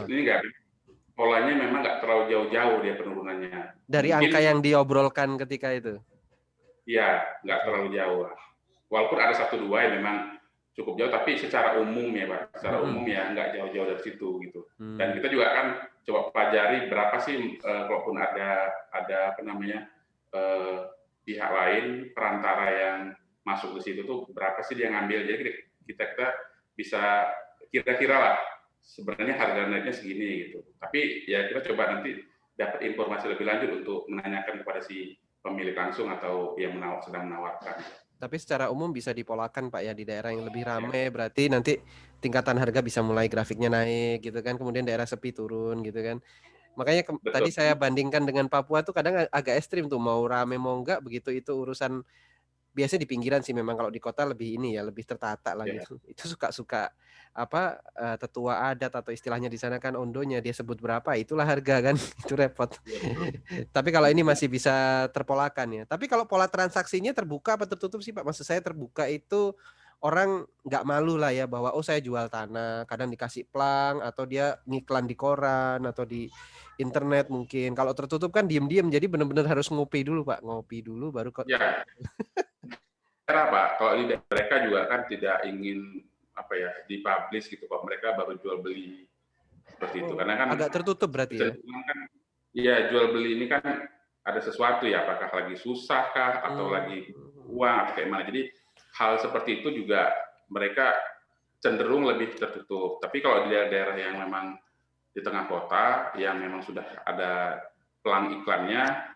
Ini nggak, polanya memang nggak terlalu jauh-jauh dia penurunannya. Dari mungkin, angka yang diobrolkan ketika itu? Iya, nggak terlalu jauh. Walaupun ada satu dua yang memang cukup jauh, tapi secara umum ya Pak, secara umum ya nggak jauh-jauh dari situ gitu. Dan kita juga kan coba pelajari berapa sih, kalaupun ada apa namanya pihak lain perantara yang masuk ke situ tuh berapa sih dia ngambil. Jadi kita bisa kira-kira lah sebenarnya harga netnya segini gitu. Tapi ya kita coba nanti dapat informasi lebih lanjut untuk menanyakan kepada si pemilik langsung atau yang sedang menawarkan. Tapi secara umum bisa dipolakan Pak ya, di daerah yang lebih ramai berarti nanti tingkatan harga bisa mulai grafiknya naik gitu kan, kemudian daerah sepi turun gitu kan. Makanya tadi saya bandingkan dengan Papua tuh kadang agak ekstrim tuh, mau rame mau enggak begitu itu urusan. Biasanya di pinggiran sih memang, kalau di kota lebih ini ya, lebih tertata lah gitu. Itu suka-suka apa tetua adat atau istilahnya di sana kan ondonya dia sebut berapa itulah harga kan. Itu repot. Tapi kalau ini masih bisa terpolakan ya. Tapi kalau pola transaksinya terbuka apa tertutup sih Pak? Maksud saya terbuka itu orang nggak malu lah ya bahwa oh saya jual tanah, kadang dikasih plang atau dia ngiklan di koran atau di internet mungkin. Kalau tertutup kan diem-diem, jadi benar-benar harus ngopi dulu Pak, ngopi dulu baru kok. Ya. Pak, kalau di mereka juga kan tidak ingin apa ya dipublish gitu, kalau mereka baru jual beli seperti itu. Oh, Karena kan agak tertutup berarti ya? kecenderungan kan, ya jual beli ini kan ada sesuatu ya, apakah lagi susah kah, atau lagi Mmm, uang, atau kayak mana. Jadi hal seperti itu juga mereka cenderung lebih tertutup. Tapi kalau di daerah-daerah yang memang di tengah kota, yang memang sudah ada pelang iklannya,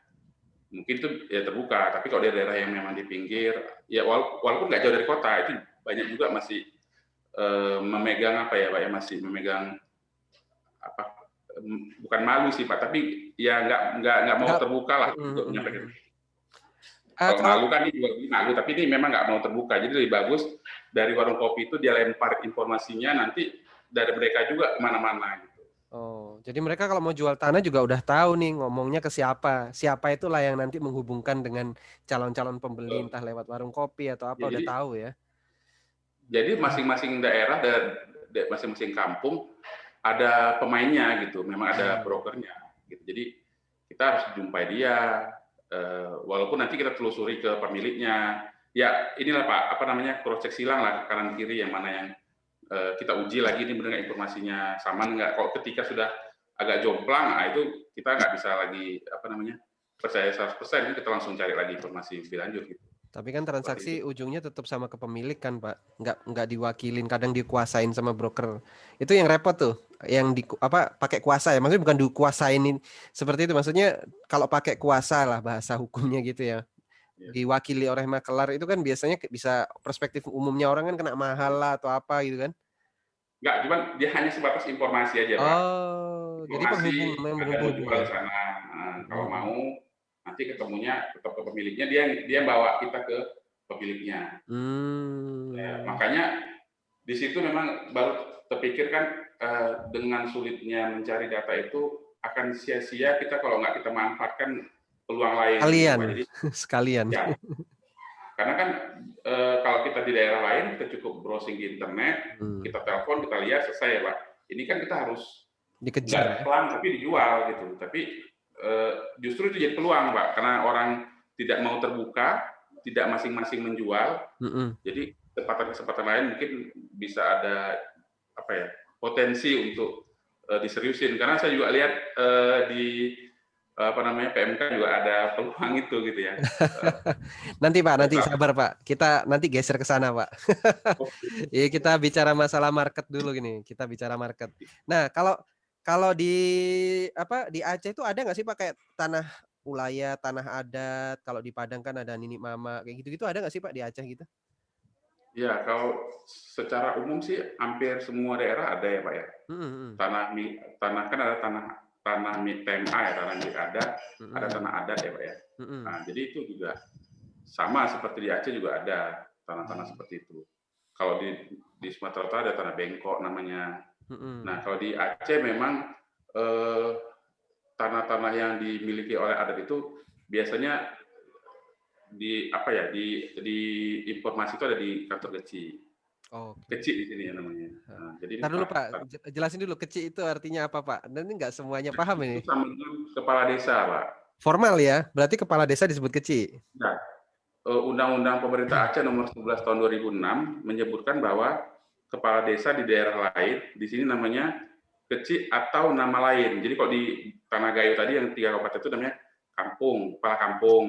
mungkin itu ya terbuka. Tapi kalau di daerah yang memang di pinggir, ya walaupun nggak jauh dari kota, itu banyak juga masih memegang apa ya Pak ya, masih memegang apa, bukan malu sih Pak, tapi ya nggak mau nggak terbuka lah mhm untuk mhm menyampaikan. mhm. Kalau Kalau malu kan dia juga malu, tapi ini memang nggak mau terbuka. Jadi lebih bagus dari warung kopi itu dia lempar informasinya, nanti dari mereka juga kemana-mana gitu. oh, jadi mereka kalau mau jual tanah juga udah tahu nih ngomongnya ke siapa. Siapa itulah yang nanti menghubungkan dengan calon-calon pembeli Betul. entah lewat warung kopi atau apa Ya, udah tahu ya? jadi masing-masing daerah dan masing-masing kampung ada pemainnya gitu, memang ada Mmm, brokernya gitu. Jadi kita harus jumpai dia, walaupun nanti kita telusuri ke pemiliknya. Ya inilah Pak, apa namanya, cross check silang lah kanan kiri yang mana yang kita uji lagi ini benar nggak informasinya sama nggak. Kalau ketika sudah agak jomplang, nah itu kita nggak bisa lagi apa namanya percaya 100%, kita langsung cari lagi informasi lebih lanjut gitu. tapi kan Seperti itu. transaksi ujungnya tetap sama kepemilik kan, Pak? Nggak diwakilin, kadang dikuasain sama broker. Itu yang repot tuh, yang apa, pakai kuasa ya, maksudnya bukan dikuasain seperti itu, maksudnya kalau pakai kuasa lah bahasa hukumnya gitu ya. Ya. Diwakili oleh makelar itu kan biasanya bisa perspektif umumnya orang kan kena mahal lah atau apa gitu kan. Nggak, cuman dia hanya sebatas informasi aja, Pak. Oh, jadi Informasi memang ada mau penghubung jual ya? di sana, kalau Mhm mau mhm. nanti ketemunya tetap ke pemiliknya, dia dia bawa kita ke pemiliknya. Ya, Mmm, makanya di situ memang baru terpikir kan, dengan sulitnya mencari data itu akan sia-sia kita kalau nggak kita manfaatkan peluang lain gitu, sekalian Pak. Jadi sekalian. ya, karena kan, kalau kita di daerah lain, kita cukup browsing di internet, Mmm, kita telepon, kita lihat, selesai ya, Pak. Ini kan kita harus dikejar nggak ya? pelan, tapi dijual gitu. Tapi, justru itu jadi peluang, Pak, karena orang tidak mau terbuka, tidak masing-masing menjual, Mhm. jadi kesempatan-kesempatan lain mungkin bisa ada, apa ya, potensi untuk, diseriusin. Karena saya juga lihat, di, apa namanya, PMK juga ada peluang itu gitu ya, Nanti Pak, ada nanti sabar Pak, kita nanti geser ke sana Pak. Iya kita bicara masalah market dulu gini, kita bicara market. Nah kalau kalau di apa, di Aceh itu ada nggak sih Pak kayak tanah ulayat, tanah adat, kalau di Padang kan ada nini mama, kayak gitu-gitu ada nggak sih Pak di Aceh gitu? Ya, kalau secara umum sih hampir semua daerah ada ya, Pak, ya. Mhm mhm, Tanah kan ada tanah tanah TMA ya, tanah milik ada tanah mhm, adat ya, Pak, ya. mhm, Nah, jadi itu juga sama seperti di Aceh juga ada tanah-tanah mmm, seperti itu. Kalau di Sumatera Utara ada tanah bengkok namanya. Nah, mhm. kalau di Aceh memang eh, tanah-tanah yang dimiliki oleh adat itu biasanya di apa ya di informasi itu ada di kantor kecil. Oke. Kecil di sini ya namanya. Heeh. Nah, jadi ini Entar dulu Pak, jelasin dulu kecil itu artinya apa Pak? Nanti nggak semuanya paham itu ini. sama dengan kepala desa, Pak. Formal ya, berarti kepala desa disebut kecil? Nah, Undang-Undang Pemerintah Aceh Nomor 11 Tahun 2006 menyebutkan bahwa kepala desa di daerah lain, di sini namanya kecil atau nama lain. Jadi kalau di Tanah Gayo tadi yang 3 kabupaten itu namanya kampung, kepala kampung.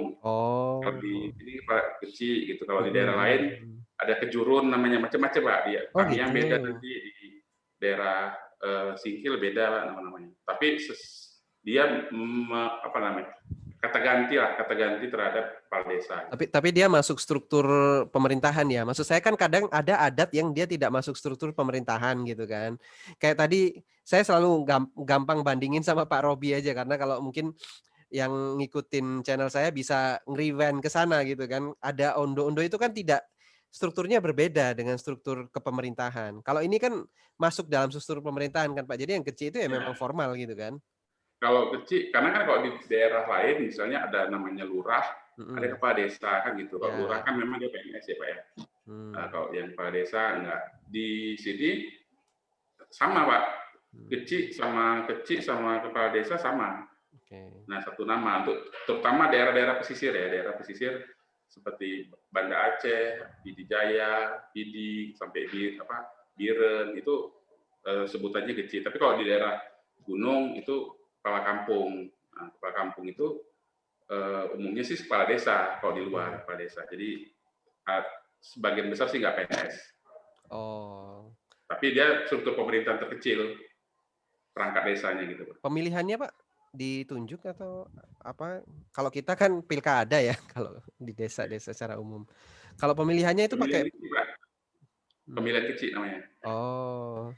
Kalau di Oh, sini kepala kecil gitu. Kalau di mhm daerah mhm lain mhm. ada kejurun namanya macam-macam, Pak. Dia Oh kami gitu? yang beda nanti di daerah Singkil beda Pak namanya. Tapi dia apa namanya? Kata ganti terhadap kepala desa. Tapi dia masuk struktur pemerintahan ya? Maksud saya kan kadang ada adat yang dia tidak masuk struktur pemerintahan gitu kan. Kayak tadi saya selalu gampang bandingin sama Pak Robi aja karena kalau mungkin yang ngikutin channel saya bisa nge-rewind ke sana gitu kan. Ada ondo-ondo itu kan tidak strukturnya berbeda dengan struktur kepemerintahan. Kalau ini kan masuk dalam struktur pemerintahan kan Pak. Jadi yang kecil itu ya memang Ya, formal gitu kan? kalau kecil, karena kan kalau di daerah lain misalnya ada namanya lurah, ada Mhm, kepala desa kan gitu. Kalau lurah ya, kan memang dia PNS ya Pak ya. mmm, Kalau yang kepala desa enggak. Di sini sama Pak, mmm, kecil sama kepala desa sama. oke, Nah, satu nama untuk terutama daerah-daerah pesisir ya, daerah pesisir seperti Banda Aceh, Pidi Jaya, Pidi sampai Biren itu sebutannya kecil. Tapi kalau di daerah gunung itu kepala kampung. Nah, kepala kampung itu umumnya sih kepala desa kalau di luar kepala desa. Jadi sebagian besar sih nggak PNS. Oh. Tapi dia struktur pemerintahan terkecil perangkat desanya gitu. Pemilihannya Pak ditunjuk atau apa? Kalau kita kan pilkada ya kalau di desa-desa secara umum. Kalau pemilihannya itu Pemilihan pakai kecil, Pak. Pemilihan kecil namanya. oh.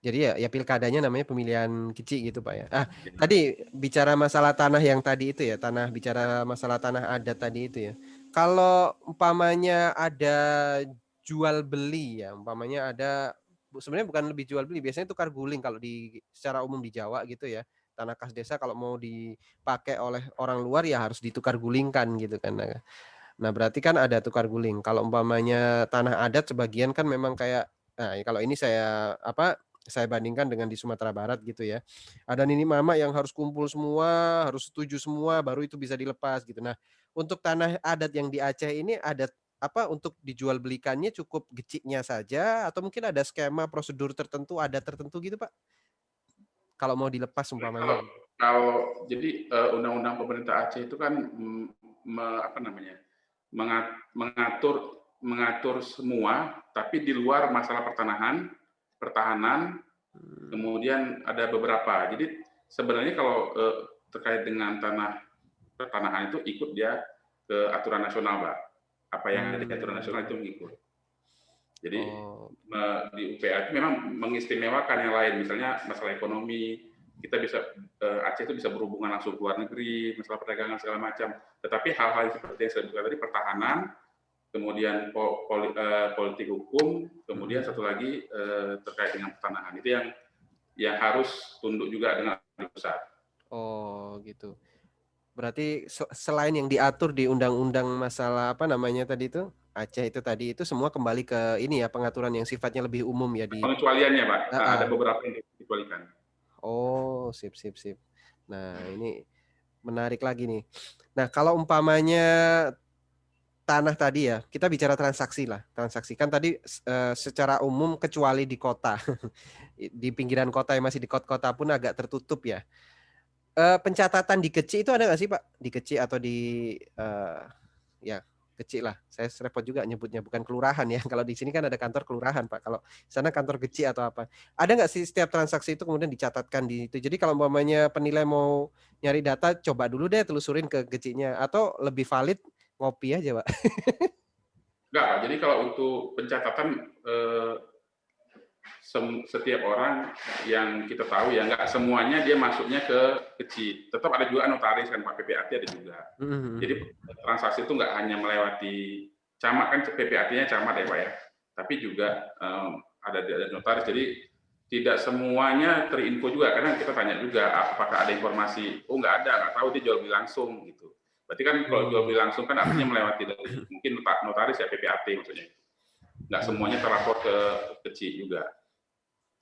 Jadi ya pilkadanya namanya pemilihan kecil gitu Pak ya. Ya. Tadi bicara masalah tanah yang tadi itu ya, bicara masalah tanah adat tadi itu ya. Kalau umpamanya ada jual beli ya, umpamanya ada sebenarnya bukan lebih jual beli, biasanya tukar guling kalau di secara umum di Jawa gitu ya. Tanah kas desa kalau mau dipakai oleh orang luar ya harus ditukar gulingkan gitu kan. Nah, berarti kan ada tukar guling. Kalau umpamanya tanah adat sebagian kan memang kayak kalau ini saya bandingkan dengan di Sumatera Barat gitu ya. Ada nini mama yang harus kumpul semua, harus setuju semua baru itu bisa dilepas gitu. Nah, untuk tanah adat yang di Aceh ini ada untuk dijual belikannya cukup geciknya saja atau mungkin ada skema prosedur tertentu, ada tertentu gitu, Pak? Kalau mau dilepas umpamanya Kalau gitu. kalau jadi undang-undang pemerintah Aceh itu kan apa namanya mengatur mengatur semua, tapi di luar masalah pertahanan, Hmm. kemudian ada beberapa. Jadi sebenarnya kalau terkait dengan pertanahan itu ikut dia ke aturan nasional, Pak. Apa yang ada di aturan nasional itu mengikut. Jadi Oh. di UPA itu memang mengistimewakan yang lain, misalnya masalah ekonomi, kita bisa Aceh itu bisa berhubungan langsung ke luar negeri, masalah perdagangan segala macam. Tetapi hal-hal seperti yang saya sebutkan tadi, pertahanan, kemudian politik hukum, kemudian satu lagi terkait dengan pertanahan, itu yang harus tunduk juga dengan pusat. Oh, gitu. Berarti selain yang diatur di undang-undang masalah apa namanya tadi itu Aceh itu tadi itu semua kembali ke ini ya pengaturan yang sifatnya lebih umum ya di. Pengecualiannya, Pak, Uh, ada beberapa yang dikecualikan. Oh, sip sip sip. Nah, ini menarik lagi nih. Nah, kalau umpamanya tanah tadi ya, kita bicara transaksi lah. Transaksi kan tadi secara umum kecuali di kota. Di pinggiran kota yang masih di kota-kota pun agak tertutup ya. Pencatatan di kecil itu ada nggak sih Pak? Di kecil atau di ya kecil lah. Saya repot juga nyebutnya bukan kelurahan ya. Kalau di sini kan ada kantor kelurahan Pak. Kalau sana kantor kecil atau apa? Ada nggak sih setiap transaksi itu kemudian dicatatkan di itu? Jadi kalau umpamanya penilai mau nyari data, coba dulu deh telusurin ke kecilnya atau lebih valid ngopi aja Pak. Enggak, Pak. Jadi kalau untuk pencatatan setiap orang yang kita tahu ya nggak semuanya dia masuknya ke kecil. Tetap ada juga notaris kan Pak, PPAT ada juga. Jadi transaksi itu nggak hanya melewati camat kan, PPAT-nya camat ya Pak ya, tapi juga ada notaris. Jadi tidak semuanya terinfo juga, karena kita tanya juga apakah ada informasi, oh nggak ada, nggak tahu, dia jual beli langsung gitu. Berarti kan kalau jual beli langsung kan artinya melewati dari mungkin notaris ya, PPAT maksudnya. Nggak semuanya terlapor ke kecil juga.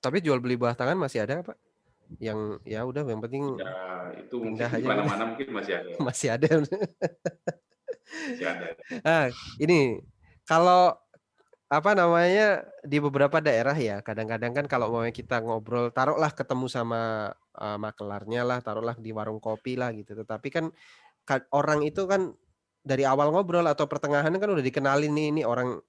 Tapi jual beli bawah tangan masih ada Pak? Yang ya udah yang penting Ya itu mungkin pindah di aja gitu. mana-mana mungkin masih ada. Masih ada. Masih ada. Ini kalau apa namanya di beberapa daerah ya kadang-kadang kan kalau mau kita ngobrol taruhlah ketemu sama makelarnya lah taruhlah di warung kopi lah gitu tetapi kan orang itu kan dari awal ngobrol atau pertengahan kan udah dikenalin nih ini orang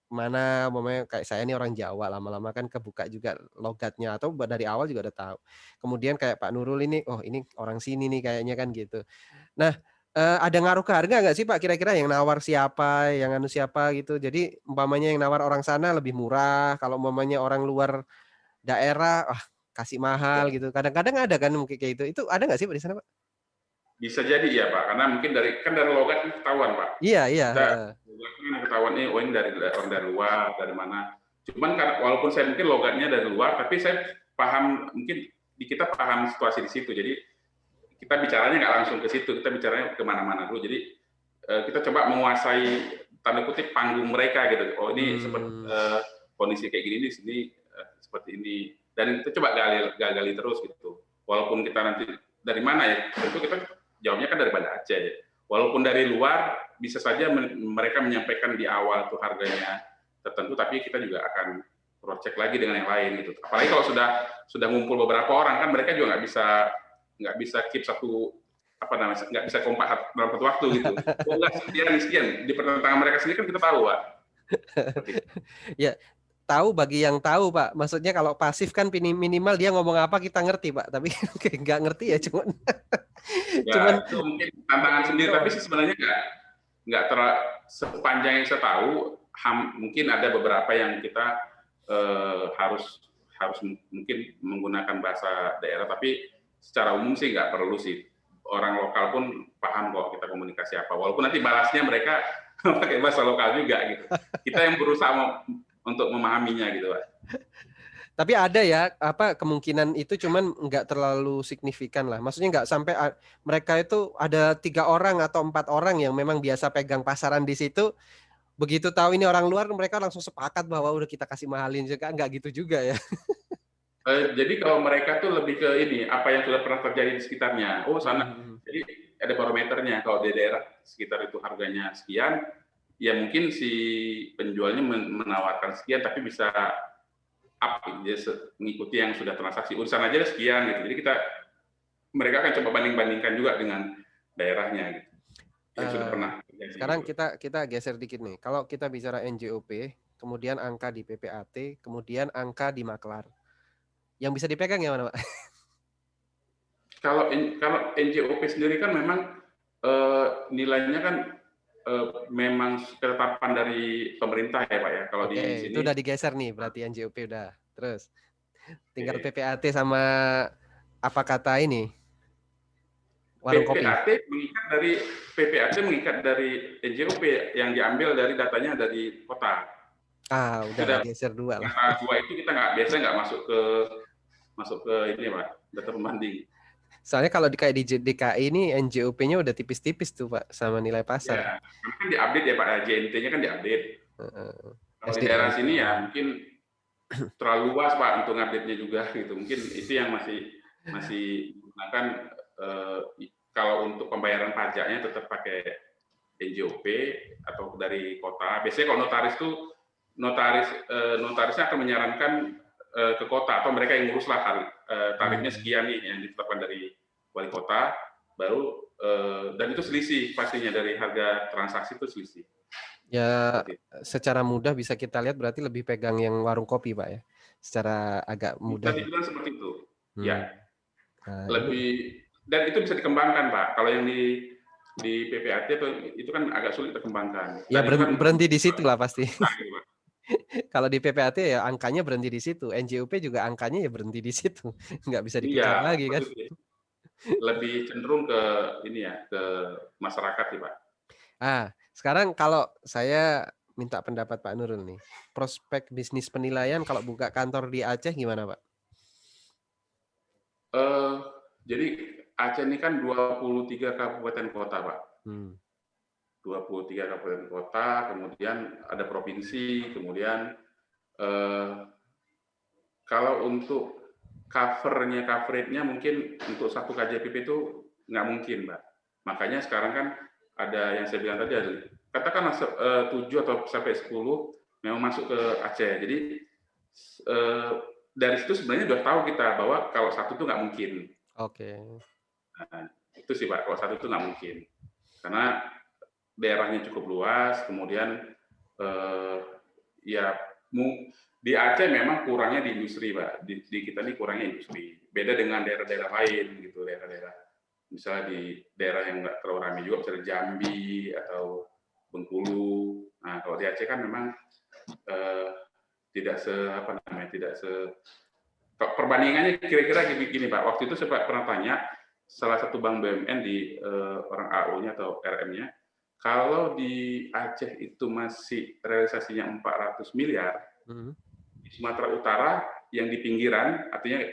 mana mamanya kayak saya ini orang Jawa lama-lama kan kebuka juga logatnya atau dari awal juga udah tahu kemudian kayak Pak Nurul ini oh ini orang sini nih kayaknya kan gitu. Nah, ada ngaruh ke harga nggak sih, Pak, kira-kira yang nawar siapa, yang anu siapa gitu? Jadi umpamanya yang nawar orang sana lebih murah, kalau umpamanya orang luar daerah, wah kasih mahal Ya. gitu. Kadang-kadang ada kan mungkin kayak gitu. Itu ada nggak sih, Pak, di sana, Pak? Bisa jadi ya Pak, karena mungkin dari logat kan ketahuan Pak. Iya iya, Kita heeh. logatnya ketahuan nih, oh ini dari orang dari luar, dari mana. Cuman karena walaupun saya mungkin logatnya dari luar, tapi saya paham mungkin kita paham situasi di situ. Jadi kita bicaranya nggak langsung ke situ, kita bicaranya kemana-mana dulu. Jadi kita coba menguasai tanda kutip panggung mereka gitu. Oh ini seperti kondisi kayak gini di sini seperti ini. Dan kita coba gali terus gitu. Walaupun kita nanti dari mana ya, tentu kita jawabnya kan dari Banda Aceh. Walaupun dari luar bisa saja mereka menyampaikan di awal tuh harganya tertentu, tapi kita juga akan cross check lagi dengan yang lain gitu. Apalagi kalau sudah ngumpul beberapa orang kan mereka juga nggak bisa keep satu apa namanya, nggak bisa kompak dalam satu waktu gitu. Oh enggak, sekian di pertentangan mereka sendiri kan kita tahu Pak. Ya, tahu bagi yang tahu Pak. Maksudnya kalau pasif kan minimal dia ngomong apa kita ngerti Pak. Tapi nggak ngerti ya cuman cuman Ya itu mungkin tantangan sendiri. Tapi sih sebenarnya nggak sepanjang yang saya tahu, mungkin ada beberapa yang kita harus mungkin menggunakan bahasa daerah, tapi secara umum sih nggak perlu sih. Orang lokal pun paham kok kita komunikasi apa. Walaupun nanti balasnya mereka pakai bahasa lokal juga gitu. Kita yang berusaha untuk memahaminya gitu Pak. Tapi ada ya apa kemungkinan itu cuman nggak terlalu signifikan lah. Maksudnya nggak sampai mereka itu ada 3 orang atau 4 orang yang memang biasa pegang pasaran di situ. Begitu tahu ini orang luar mereka langsung sepakat bahwa udah kita kasih mahalin juga, nggak gitu juga ya. Jadi kalau mereka tuh lebih ke ini, apa yang sudah pernah terjadi di sekitarnya. Oh sana, jadi ada barometernya. Kalau di daerah sekitar itu harganya sekian, ya mungkin si penjualnya menawarkan sekian, tapi bisa up mengikuti yang sudah transaksi. Urusan aja sekian gitu. Jadi mereka akan coba banding-bandingkan juga dengan daerahnya gitu. Yang sudah pernah terjadi. Sekarang kita geser dikit nih. Kalau kita bicara NJOP, kemudian angka di PPAT, kemudian angka di maklar. Yang bisa dipegang yang mana, Pak? Kalau NJOP sendiri kan memang nilainya kan memang ketetapan dari pemerintah ya Pak ya. Kalau di sini itu udah digeser nih, berarti NJOP udah. Terus tinggal PPAT sama apa kata ini? Warung kopi. PPAT mengikat dari NJOP yang diambil dari datanya dari kota. Udahlah geser 2 lah. Data 2 itu kita biasanya nggak masuk ke ini Pak, data pembanding. Soalnya kalau kayak di DKI ini NJOP-nya udah tipis-tipis tuh Pak sama nilai pasar. Ya, kan diupdate ya Pak, JNT-nya kan diupdate. Kalau di daerah sini ya mungkin terlalu luas Pak untuk update-nya juga gitu. Mungkin itu yang masih menggunakan kalau untuk pembayaran pajaknya tetap pakai NJOP atau dari kota. Biasanya kalau notaris tuh notarisnya akan menyarankan ke kota atau mereka yang ngurus lah tarifnya sekian nih yang ditetapkan dari wali kota, baru dan itu selisih pastinya dari harga transaksi itu selisih. Ya secara mudah bisa kita lihat berarti lebih pegang yang warung kopi Pak ya. Secara agak mudah. Bisa dibilang seperti itu. Ya. Nah, dan itu bisa dikembangkan Pak. Kalau yang di PPAT itu kan agak sulit dikembangkan. Ya berhenti di situ lah pasti. Kalau di PPAT ya angkanya berhenti di situ. NJOP juga angkanya ya berhenti di situ. Nggak bisa dikejar lagi kan. Lebih cenderung ke ini ya, ke masyarakat sih Pak. Sekarang kalau saya minta pendapat Pak Nurul nih. Prospek bisnis penilaian kalau buka kantor di Aceh gimana Pak? Jadi Aceh ini kan 23 kabupaten kota Pak. 23 kabupaten kota, kemudian ada provinsi, kemudian kalau untuk coverage-nya mungkin untuk satu KJPP itu nggak mungkin, Mbak. Makanya sekarang kan ada yang saya bilang tadi, katakanlah 7 atau sampai 10 memang masuk ke Aceh. Jadi dari situ sebenarnya sudah tahu kita bahwa kalau satu itu nggak mungkin. Oke. Nah, itu sih Pak, kalau satu itu nggak mungkin. Karena daerahnya cukup luas, kemudian ya di Aceh memang kurangnya di industri Pak. Di kita ini kurangnya industri. Beda dengan daerah-daerah lain gitu, daerah-daerah misalnya di daerah yang nggak terlalu ramai juga, misalnya Jambi atau Bengkulu. Nah kalau di Aceh kan memang tidak perbandingannya kira-kira gini Pak. Waktu itu saya pernah tanya salah satu bank BUMN di orang AU-nya atau RM-nya, kalau di Aceh itu masih realisasinya 400 miliar, di Sumatera Utara yang di pinggiran, artinya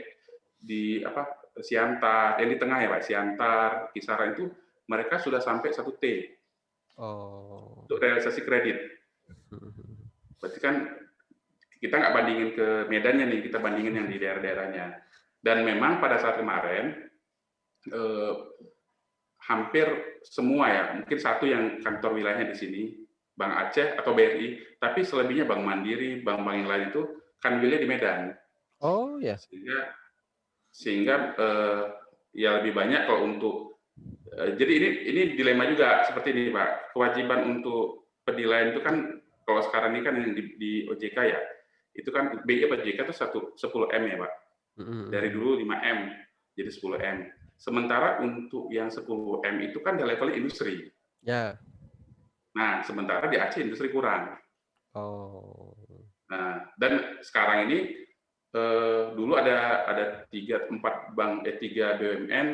di Siantar, yang di tengah ya Pak, Siantar, kisaran itu mereka sudah sampai 1 T untuk realisasi kredit. Berarti kan kita nggak bandingin ke Medannya nih, kita bandingin yang di daerah-daerahnya. Dan memang pada saat kemarin hampir semua ya, mungkin satu yang kantor wilayahnya di sini, Bank Aceh atau BRI, tapi selebihnya Bank Mandiri, bank-bank yang lain itu kanwilnya di Medan. Oh, ya? Sehingga sehingga, ya lebih banyak kalau untuk jadi ini dilema juga seperti ini, Pak. Kewajiban untuk penilaian itu kan kalau sekarang ini kan yang di OJK ya, itu kan BI apa OJK itu 10 M ya, Pak. Mhm Dari mhm. dulu 5 M jadi 10 M. Sementara untuk yang 10 M itu kan di level industri. Ya. Nah, sementara di Aceh industri kurang. Oh. Nah, dan sekarang ini dulu ada 3 BUMN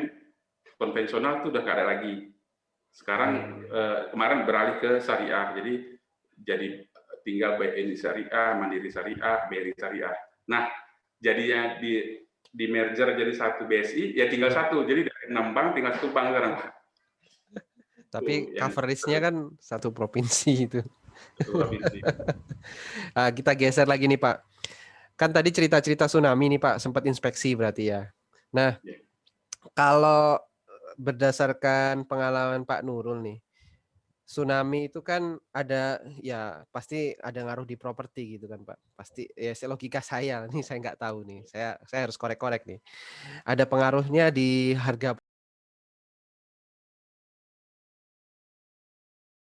konvensional itu udah nggak ada lagi. Sekarang Mmm. kemarin beralih ke syariah, jadi tinggal BNI Syariah, Mandiri Syariah, BRI Syariah. Nah, jadinya di merger jadi satu BSI, ya tinggal Mhm. satu. Jadi dari 6 bank tinggal 1 bank sekarang, Pak. Itu Tapi yang coverage-nya kan satu provinsi itu. satu provinsi. Kita geser lagi nih, Pak. Kan tadi cerita-cerita tsunami nih, Pak, sempat inspeksi berarti ya. Nah, Ya. kalau berdasarkan pengalaman Pak Nurul nih, tsunami itu kan ada ya pasti ada ngaruh di properti gitu kan, Pak. Pasti ya logika saya, nih saya nggak tahu nih, saya harus korek-korek nih. Ada pengaruhnya di harga